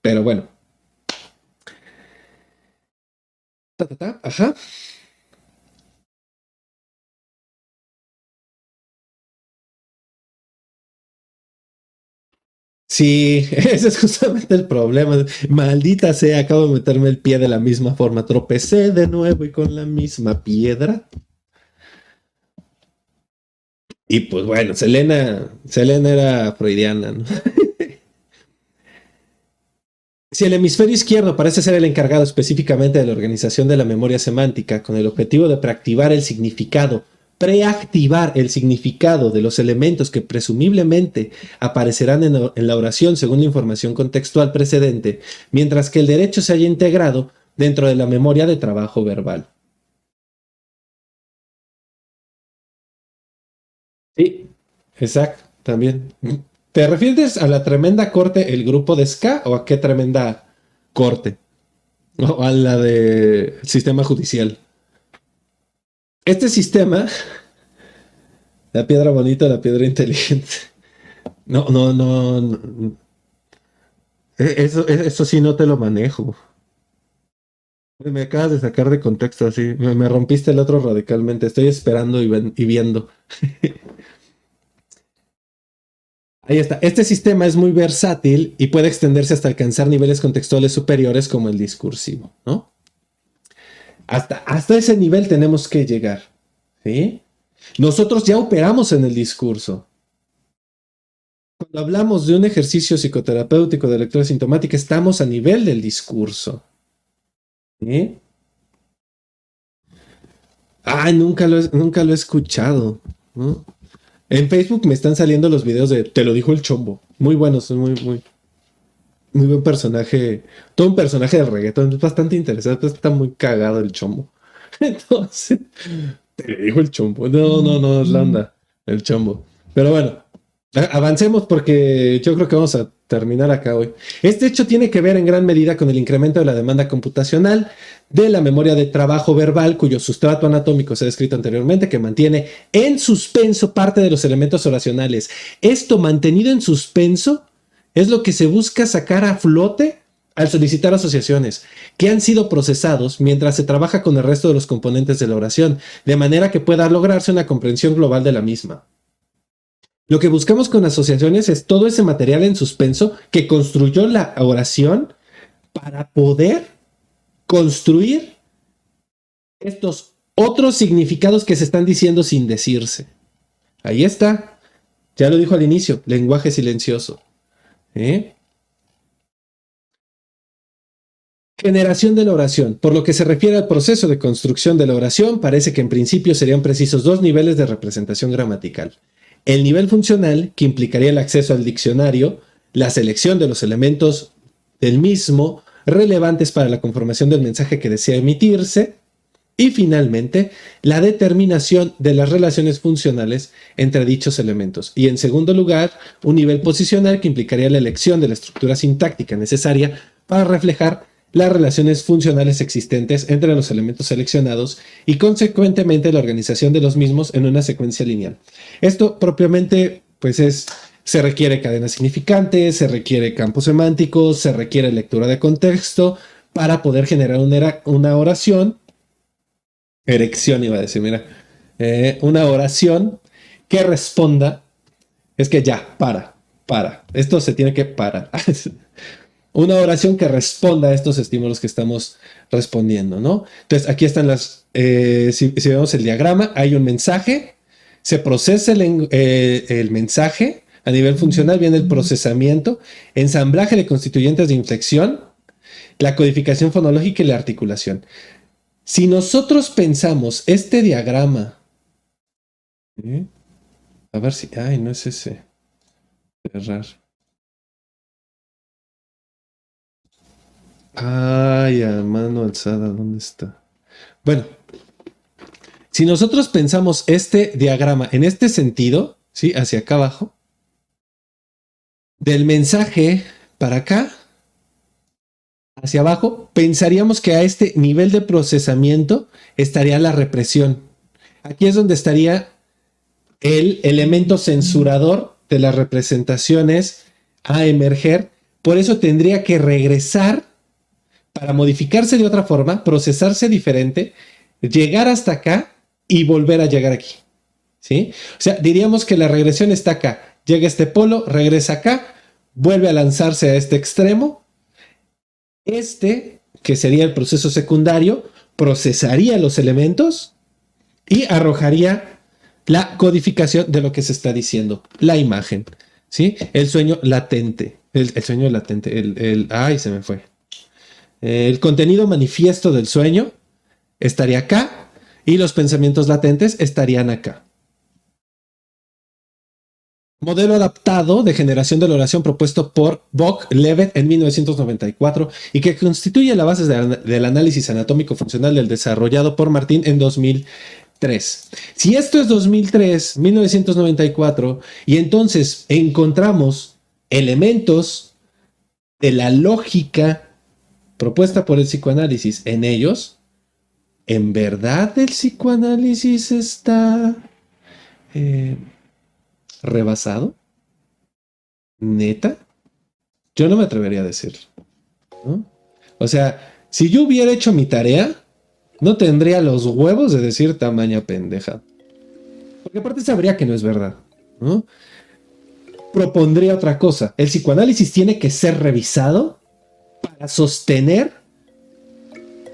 Pero bueno. Ajá. Sí, ese es justamente el problema. Maldita sea, acabo de meterme el pie de la misma forma. Tropecé de nuevo y con la misma piedra. Y pues bueno, Selena era freudiana, ¿no? Si el hemisferio izquierdo parece ser el encargado específicamente de la organización de la memoria semántica con el objetivo de preactivar el significado de los elementos que presumiblemente aparecerán en la oración según la información contextual precedente, mientras que el derecho se haya integrado dentro de la memoria de trabajo verbal. Sí, exacto, también. ¿Te refieres a la tremenda corte, el grupo de ska, o a qué tremenda corte? O a la de sistema judicial. Este sistema, la piedra bonita, la piedra inteligente. No. Eso sí no te lo manejo. Me acabas de sacar de contexto así. Me rompiste el otro radicalmente. Estoy esperando y viendo. Ahí está. Este sistema es muy versátil y puede extenderse hasta alcanzar niveles contextuales superiores como el discursivo, ¿no? Hasta ese nivel tenemos que llegar. ¿Sí? Nosotros ya operamos en el discurso. Cuando hablamos de un ejercicio psicoterapéutico de lectura sintomática, estamos a nivel del discurso. ¿Sí? Ay, nunca lo he escuchado, ¿no? En Facebook me están saliendo los videos de Te lo dijo el Chombo. Muy buenos, muy buen personaje. Todo un personaje de reggaetón. Es bastante interesante. Está muy cagado el Chombo. Entonces, te lo dijo el Chombo. No, es la onda. El Chombo. Pero bueno, avancemos porque yo creo que vamos a terminar acá hoy. Este hecho tiene que ver en gran medida con el incremento de la demanda computacional de la memoria de trabajo verbal, cuyo sustrato anatómico se ha descrito anteriormente, que mantiene en suspenso parte de los elementos oracionales. Esto mantenido en suspenso es lo que se busca sacar a flote al solicitar asociaciones, que han sido procesados mientras se trabaja con el resto de los componentes de la oración, de manera que pueda lograrse una comprensión global de la misma. Lo que buscamos con asociaciones es todo ese material en suspenso que construyó la oración para poder construir estos otros significados que se están diciendo sin decirse. Ahí está. Ya lo dijo al inicio, lenguaje silencioso. ¿Eh? Generación de la oración. Por lo que se refiere al proceso de construcción de la oración, parece que en principio serían precisos dos niveles de representación gramatical. El nivel funcional, que implicaría el acceso al diccionario, la selección de los elementos del mismo relevantes para la conformación del mensaje que desea emitirse, y finalmente, la determinación de las relaciones funcionales entre dichos elementos. Y en segundo lugar, un nivel posicional que implicaría la elección de la estructura sintáctica necesaria para reflejar las relaciones funcionales existentes entre los elementos seleccionados y consecuentemente la organización de los mismos en una secuencia lineal. Esto propiamente pues es Se requiere cadena significante, se requiere campos semánticos, se requiere lectura de contexto para poder generar una oración, erección iba a decir, mira, una oración que responda, es que ya, para, esto se tiene que parar. Una oración que responda a estos estímulos que estamos respondiendo, ¿no? Entonces, aquí están si vemos el diagrama, hay un mensaje, se procesa el mensaje, a nivel funcional viene el procesamiento, ensamblaje de constituyentes de inflexión, la codificación fonológica y la articulación. Si nosotros pensamos este diagrama, a ver si, ay, no es ese, cerrar. Ay, a mano alzada, ¿dónde está? Bueno, si nosotros pensamos este diagrama en este sentido, ¿sí? Hacia acá abajo, del mensaje para acá, hacia abajo, pensaríamos que a este nivel de procesamiento estaría la represión. Aquí es donde estaría el elemento censurador de las representaciones a emerger. Por eso tendría que regresar para modificarse de otra forma, procesarse diferente, llegar hasta acá y volver a llegar aquí. ¿Sí? O sea, diríamos que la regresión está acá. Llega este polo, regresa acá, vuelve a lanzarse a este extremo. Que sería el proceso secundario, procesaría los elementos y arrojaría la codificación de lo que se está diciendo, la imagen. ¿Sí? El sueño latente. El sueño latente. Ay, se me fue. El contenido manifiesto del sueño estaría acá y los pensamientos latentes estarían acá. Modelo adaptado de generación de la oración propuesto por Bock-Levitt en 1994 y que constituye la base del análisis anatómico funcional del desarrollado por Martin en 2003. Si esto es 2003, 1994, y entonces encontramos elementos de la lógica propuesta por el psicoanálisis en ellos, ¿en verdad el psicoanálisis está rebasado? ¿Neta? Yo no me atrevería a decirlo, ¿no? O sea, si yo hubiera hecho mi tarea, no tendría los huevos de decir tamaña pendeja. Porque aparte sabría que no es verdad, ¿no? Propondría otra cosa. El psicoanálisis tiene que ser revisado para sostener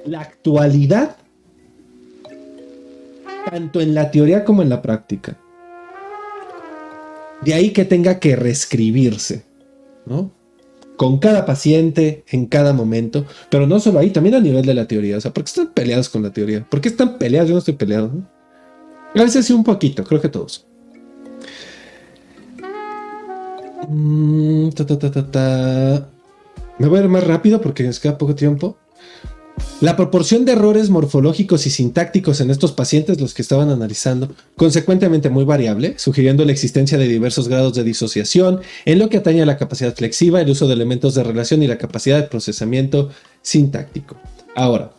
la actualidad tanto en la teoría como en la práctica. De ahí que tenga que reescribirse, ¿no? Con cada paciente, en cada momento, pero no solo ahí, también a nivel de la teoría. O sea, ¿por qué están peleados con la teoría? ¿Por qué están peleados? Yo no estoy peleado, ¿no? A veces sí un poquito, creo que todos. Me voy a ir más rápido porque nos queda poco tiempo. La proporción de errores morfológicos y sintácticos en estos pacientes, los que estaban analizando, consecuentemente muy variable, sugiriendo la existencia de diversos grados de disociación en lo que atañe a la capacidad flexiva, el uso de elementos de relación y la capacidad de procesamiento sintáctico. Ahora,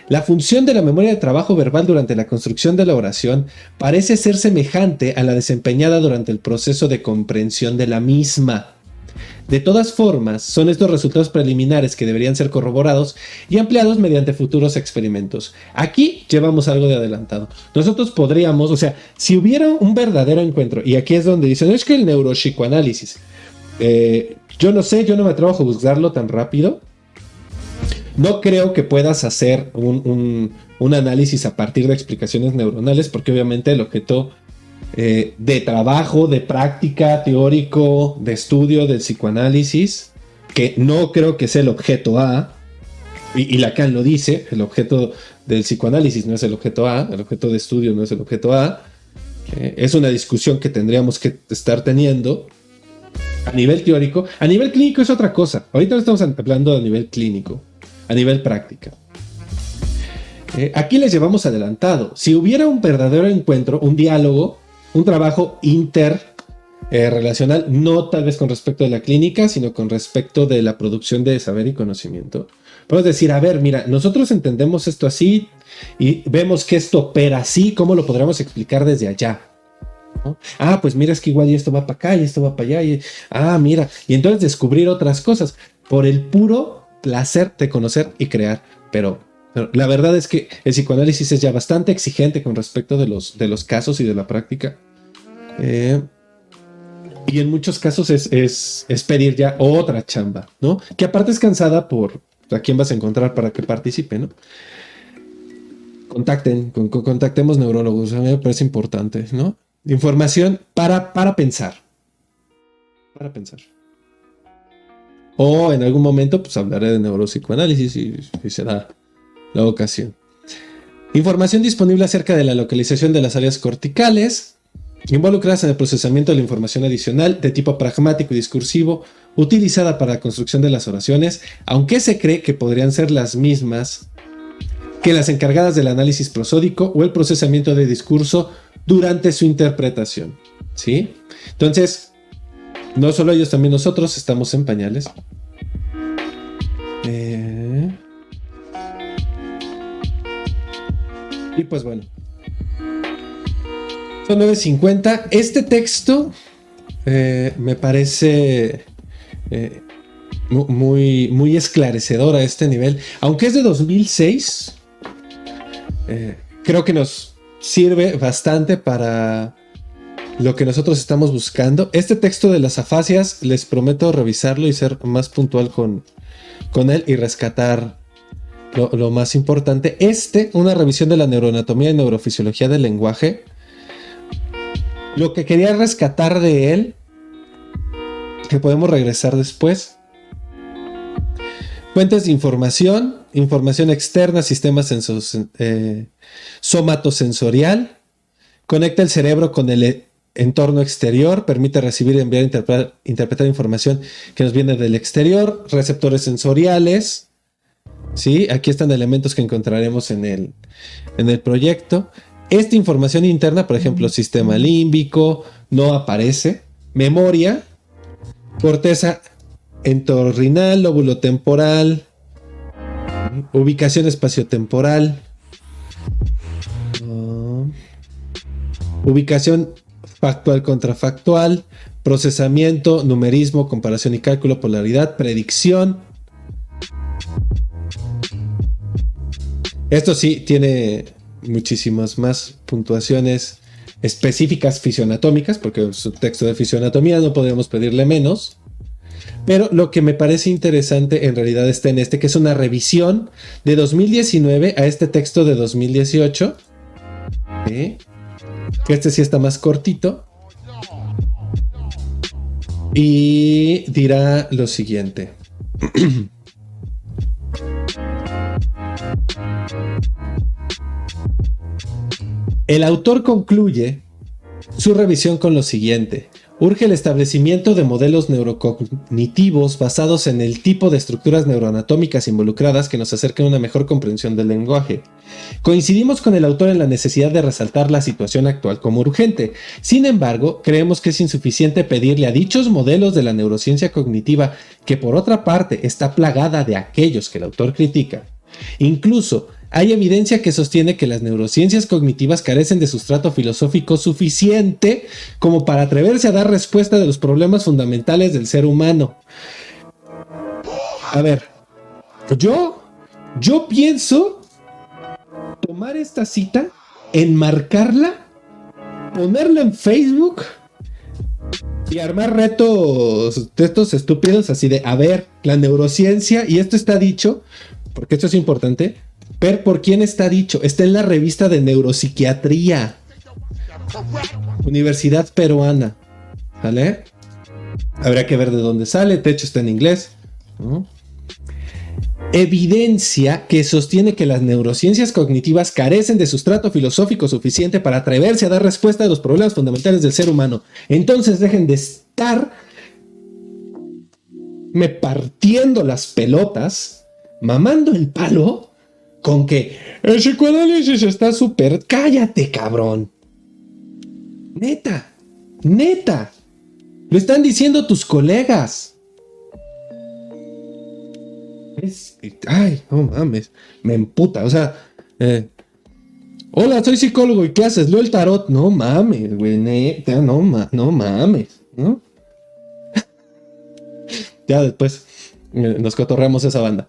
la función de la memoria de trabajo verbal durante la construcción de la oración parece ser semejante a la desempeñada durante el proceso de comprensión de la misma. De todas formas, son estos resultados preliminares que deberían ser corroborados y ampliados mediante futuros experimentos. Aquí llevamos algo de adelantado. Nosotros podríamos, o sea, si hubiera un verdadero encuentro, y aquí es donde dicen, es que el neuropsicoanálisis, yo no sé, yo no me atrevo a juzgarlo tan rápido. No creo que puedas hacer un análisis a partir de explicaciones neuronales, porque obviamente el objeto de trabajo, de práctica, teórico, de estudio del psicoanálisis, que no creo que sea el objeto A, y Lacan lo dice, el objeto del psicoanálisis no es el objeto A, el objeto de estudio no es el objeto A, es una discusión que tendríamos que estar teniendo a nivel teórico. A nivel clínico es otra cosa, ahorita no estamos hablando a nivel clínico, a nivel práctica. Aquí les llevamos adelantado. Si hubiera un verdadero encuentro, un diálogo, un trabajo interrelacional, no tal vez con respecto de la clínica, sino con respecto de la producción de saber y conocimiento. Podemos decir, a ver, mira, nosotros entendemos esto así y vemos que esto opera así, ¿cómo lo podríamos explicar desde allá? ¿no? Ah, pues mira, es que igual y esto va para acá y esto va para allá. Mira. Y entonces descubrir otras cosas por el puro placer de conocer y crear. Pero la verdad es que el psicoanálisis es ya bastante exigente con respecto de los casos y de la práctica. Y en muchos casos es pedir ya otra chamba, ¿no? Que aparte es cansada por a quién vas a encontrar para que participe, ¿no? Contactemos neurólogos, a mí me parece importante, ¿no? Información para pensar. Para pensar. O en algún momento, pues hablaré de neuropsicoanálisis si se da la ocasión. Información disponible acerca de la localización de las áreas corticales, involucradas en el procesamiento de la información adicional de tipo pragmático y discursivo, utilizada para la construcción de las oraciones, aunque se cree que podrían ser las mismas que las encargadas del análisis prosódico o el procesamiento de discurso durante su interpretación. ¿Sí? Entonces, no solo ellos, también nosotros estamos en pañales. Y pues bueno. Son 9:50. Este texto me parece muy esclarecedor a este nivel. Aunque es de 2006, creo que nos sirve bastante para lo que nosotros estamos buscando. Este texto de las afasias, les prometo revisarlo y ser más puntual con él y rescatar lo más importante. Una revisión de la neuroanatomía y neurofisiología del lenguaje. Lo que quería rescatar de él, que podemos regresar después. Fuentes de información externa, sistema somatosensorial, conecta el cerebro con el entorno exterior, permite recibir, enviar, interpretar información que nos viene del exterior, receptores sensoriales, ¿sí? Aquí están elementos que encontraremos en el proyecto. Esta información interna, por ejemplo, sistema límbico, no aparece. Memoria, corteza entorrinal, lóbulo temporal, ubicación espaciotemporal, ubicación factual contrafactual, procesamiento, numerismo, comparación y cálculo, polaridad, predicción. Esto sí tiene muchísimas más puntuaciones específicas fisioanatómicas, porque es un texto de fisioanatomía, no podríamos pedirle menos. Pero lo que me parece interesante en realidad está en que es una revisión de 2019 a este texto de 2018. Que este sí está más cortito. Y dirá lo siguiente. El autor concluye su revisión con lo siguiente. Urge el establecimiento de modelos neurocognitivos basados en el tipo de estructuras neuroanatómicas involucradas que nos acerquen a una mejor comprensión del lenguaje. Coincidimos con el autor en la necesidad de resaltar la situación actual como urgente. Sin embargo, creemos que es insuficiente pedirle a dichos modelos de la neurociencia cognitiva, que por otra parte está plagada de aquellos que el autor critica. Incluso, hay evidencia que sostiene que las neurociencias cognitivas carecen de sustrato filosófico suficiente como para atreverse a dar respuesta de los problemas fundamentales del ser humano. A ver, yo pienso tomar esta cita, enmarcarla, ponerla en Facebook y armar retos de estos estúpidos así de, a ver, la neurociencia, y esto está dicho, porque esto es importante, ver por quién está dicho. Está en la revista de neuropsiquiatría, Universidad Peruana, ¿vale? Habrá que ver de dónde sale, de hecho está en inglés, ¿no? Evidencia que sostiene que las neurociencias cognitivas carecen de sustrato filosófico suficiente para atreverse a dar respuesta a los problemas fundamentales del ser humano. Entonces dejen de estar me partiendo las pelotas, mamando el palo con que el psicoanálisis está súper... ¡Cállate, cabrón! Neta. Lo están diciendo tus colegas. Ay, no mames. Me emputa. O sea, Hola, soy psicólogo, ¿y qué haces? Leo el tarot. No mames, güey, neta, no mames, ¿no? Ya después nos cotorreamos esa banda.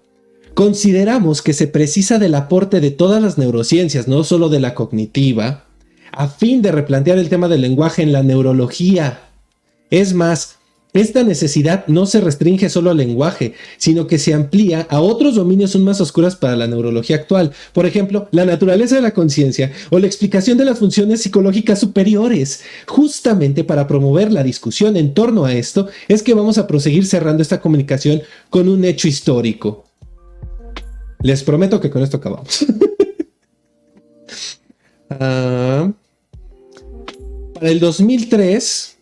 Consideramos que se precisa del aporte de todas las neurociencias, no solo de la cognitiva, a fin de replantear el tema del lenguaje en la neurología. Es más, esta necesidad no se restringe solo al lenguaje, sino que se amplía a otros dominios aún más oscuros para la neurología actual. Por ejemplo, la naturaleza de la conciencia o la explicación de las funciones psicológicas superiores. Justamente para promover la discusión en torno a esto, es que vamos a proseguir cerrando esta comunicación con un hecho histórico. Les prometo que con esto acabamos. Para el 2003...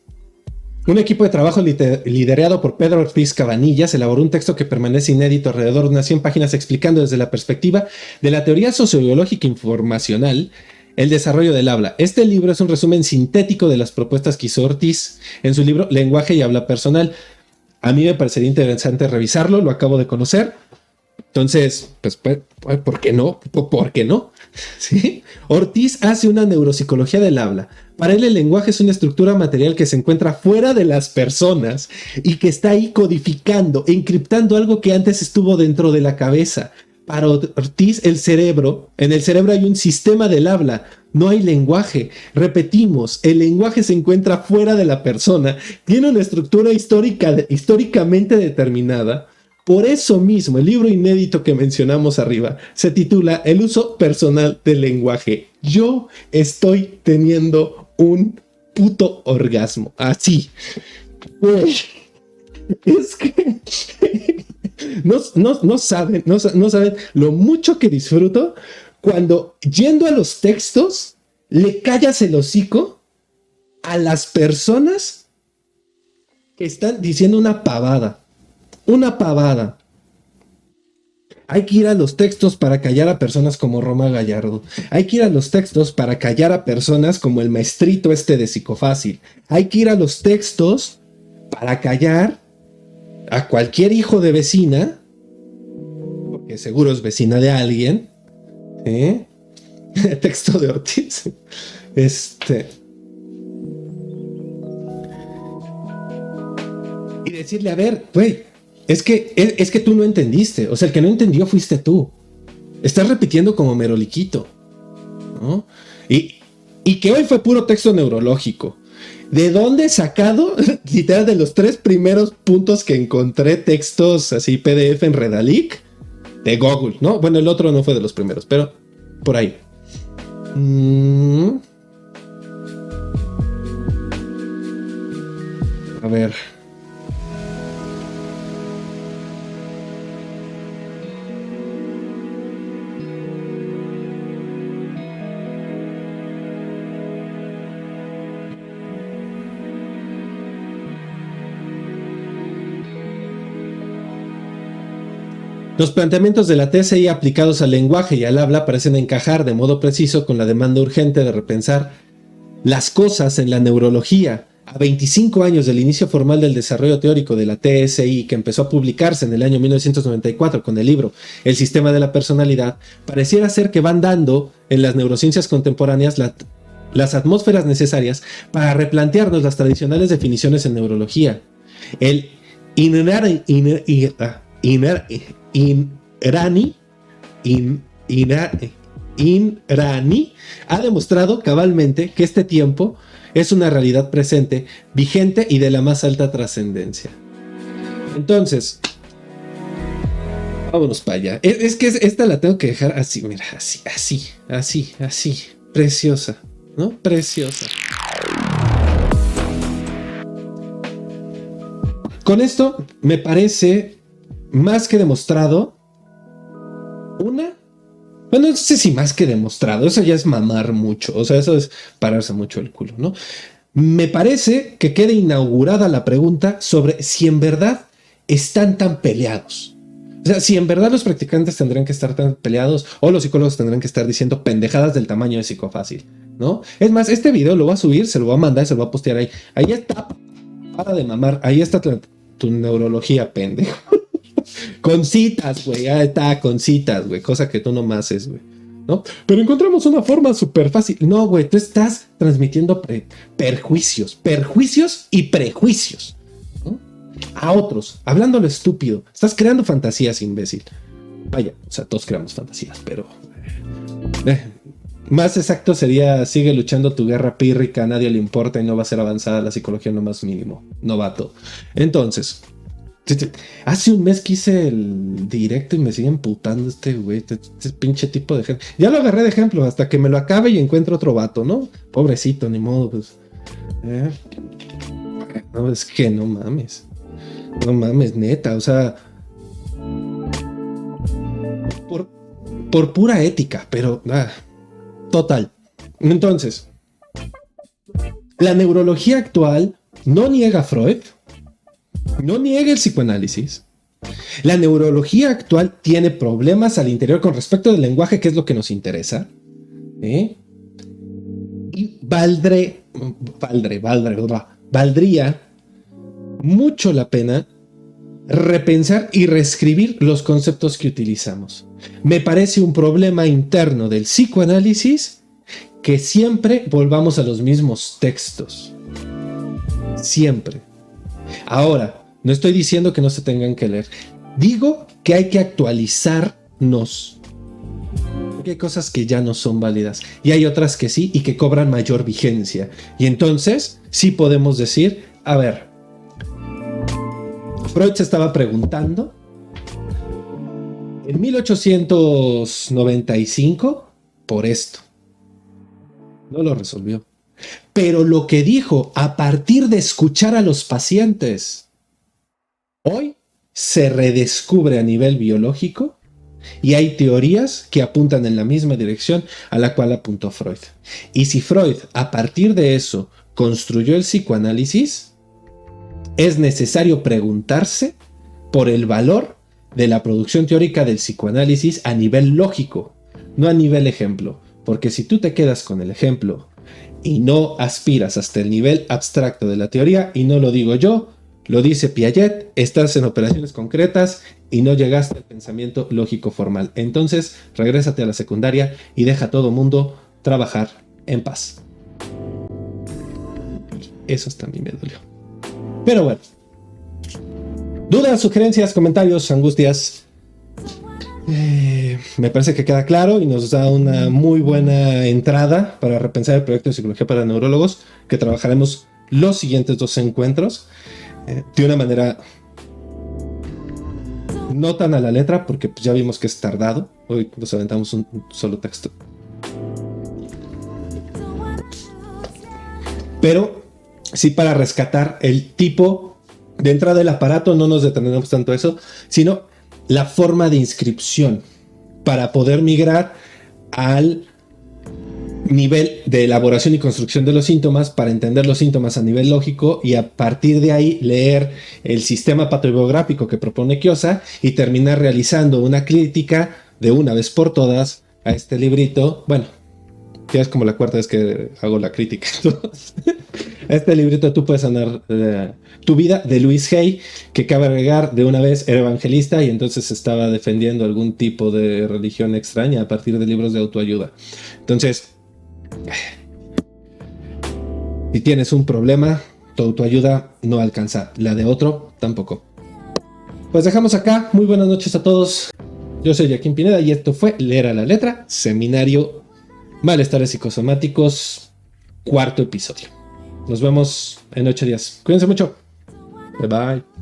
un equipo de trabajo liderado por Pedro Ortiz Cabanillas elaboró un texto que permanece inédito alrededor de unas 100 páginas explicando desde la perspectiva de la teoría sociobiológica informacional el desarrollo del habla. Este libro es un resumen sintético de las propuestas que hizo Ortiz en su libro Lenguaje y Habla Personal. A mí me parecería interesante revisarlo, lo acabo de conocer. Entonces, pues, ¿por qué no? ¿Por qué no? ¿Sí? Ortiz hace una neuropsicología del habla. Para él el lenguaje es una estructura material que se encuentra fuera de las personas y que está ahí codificando, encriptando algo que antes estuvo dentro de la cabeza. Para Ortiz, en el cerebro hay un sistema del habla, no hay lenguaje. Repetimos, el lenguaje se encuentra fuera de la persona, tiene una estructura históricamente determinada. Por eso mismo, el libro inédito que mencionamos arriba se titula El uso personal del lenguaje. Yo estoy teniendo un puto orgasmo. Así. Pues, es que no saben lo mucho que disfruto cuando, yendo a los textos, le callas el hocico a las personas que están diciendo una pavada. Una pavada. Hay que ir a los textos para callar a personas como Roma Gallardo. Hay que ir a los textos para callar a personas como el maestrito este de Psicofácil. Hay que ir a los textos para callar a cualquier hijo de vecina, porque seguro es vecina de alguien. Texto de Ortiz. Y decirle, a ver, güey, es que tú no entendiste. O sea, el que no entendió fuiste tú. Estás repitiendo como meroliquito, ¿no? Y que hoy fue puro texto neurológico. ¿De dónde he sacado? Literal, de los 3 primeros puntos que encontré textos así PDF en Redalic. De Google, ¿no? Bueno, el otro no fue de los primeros, pero por ahí. A ver. Los planteamientos de la TSI aplicados al lenguaje y al habla parecen encajar de modo preciso con la demanda urgente de repensar las cosas en la neurología. A 25 años del inicio formal del desarrollo teórico de la TSI, que empezó a publicarse en el año 1994 con el libro El sistema de la personalidad, pareciera ser que van dando en las neurociencias contemporáneas las atmósferas necesarias para replantearnos las tradicionales definiciones en neurología. El Inrani ha demostrado cabalmente que este tiempo es una realidad presente, vigente y de la más alta trascendencia. Entonces, vámonos para allá. Es que esta la tengo que dejar así, mira, así, preciosa, ¿no? Preciosa. Con esto me parece más que demostrado bueno, no sé si más que demostrado, eso ya es mamar mucho, o sea, eso es pararse mucho el culo, ¿no? Me parece que queda inaugurada la pregunta sobre si en verdad están tan peleados. O sea, si en verdad los practicantes tendrían que estar tan peleados o los psicólogos tendrían que estar diciendo pendejadas del tamaño de Psicofácil, ¿no? Es más, este video lo voy a subir, se lo voy a mandar, se lo voy a postear ahí. Ahí está, para de mamar, ahí está tu neurología, pendejo. Con citas, güey, ya está, con citas, güey, cosa que tú no más haces, güey. ¿no? Pero encontramos una forma súper fácil. No, güey, tú estás transmitiendo perjuicios y prejuicios, ¿no? A otros, hablando lo estúpido. Estás creando fantasías, imbécil. Vaya, o sea, todos creamos fantasías, pero... más exacto sería, sigue luchando tu guerra pírrica, a nadie le importa y no va a ser avanzada la psicología en lo más mínimo. Novato. Entonces... hace un mes que hice el directo y me sigue emputando este güey, este pinche tipo de gente. Ya lo agarré de ejemplo hasta que me lo acabe y encuentro otro vato, ¿no? Pobrecito, ni modo, pues. No, es que no mames. No mames, neta, o sea. Por pura ética, pero. Total. Entonces, la neurología actual no niega a Freud. No niega el psicoanálisis. La neurología actual tiene problemas al interior con respecto del lenguaje, que es lo que nos interesa. Y valdría mucho la pena repensar y reescribir los conceptos que utilizamos. Me parece un problema interno del psicoanálisis que siempre volvamos a los mismos textos. Siempre. Ahora, no estoy diciendo que no se tengan que leer. Digo que hay que actualizarnos. Porque hay cosas que ya no son válidas. Y hay otras que sí y que cobran mayor vigencia. Y entonces sí podemos decir, a ver, Freud se estaba preguntando en 1895 por esto. No lo resolvió. Pero lo que dijo a partir de escuchar a los pacientes, hoy se redescubre a nivel biológico y hay teorías que apuntan en la misma dirección a la cual apuntó Freud. Y si Freud a partir de eso construyó el psicoanálisis, es necesario preguntarse por el valor de la producción teórica del psicoanálisis a nivel lógico, no a nivel ejemplo. Porque si tú te quedas con el ejemplo y no aspiras hasta el nivel abstracto de la teoría, y no lo digo yo, lo dice Piaget, estás en operaciones concretas y no llegaste al pensamiento lógico formal. Entonces, regrésate a la secundaria y deja a todo mundo trabajar en paz. Eso hasta a mí me dolió. Pero bueno. Dudas, sugerencias, comentarios, angustias. Me parece que queda claro y nos da una muy buena entrada para repensar el proyecto de psicología para neurólogos que trabajaremos los siguientes 2 encuentros de una manera no tan a la letra, porque pues ya vimos que es tardado. Hoy nos aventamos un solo texto, pero sí para rescatar el tipo de entrada del aparato. No nos detenemos tanto eso, sino la forma de inscripción para poder migrar al nivel de elaboración y construcción de los síntomas, para entender los síntomas a nivel lógico y a partir de ahí leer el sistema patobiográfico que propone Kiosa y terminar realizando una crítica de una vez por todas a este librito. Bueno, ya es como la 4ª vez que hago la crítica. A este librito Tú puedes sanar tu vida, de Louise Hay, que cabe agregar de una vez era evangelista y entonces estaba defendiendo algún tipo de religión extraña a partir de libros de autoayuda. Entonces, si tienes un problema, tu autoayuda no alcanza, la de otro tampoco. Pues dejamos acá. Muy buenas noches a todos. Yo soy Joaquín Pineda y esto fue Leer a la Letra, Seminario Malestares Psicosomáticos, 4º episodio. Nos vemos en 8 días. Cuídense mucho. Bye bye.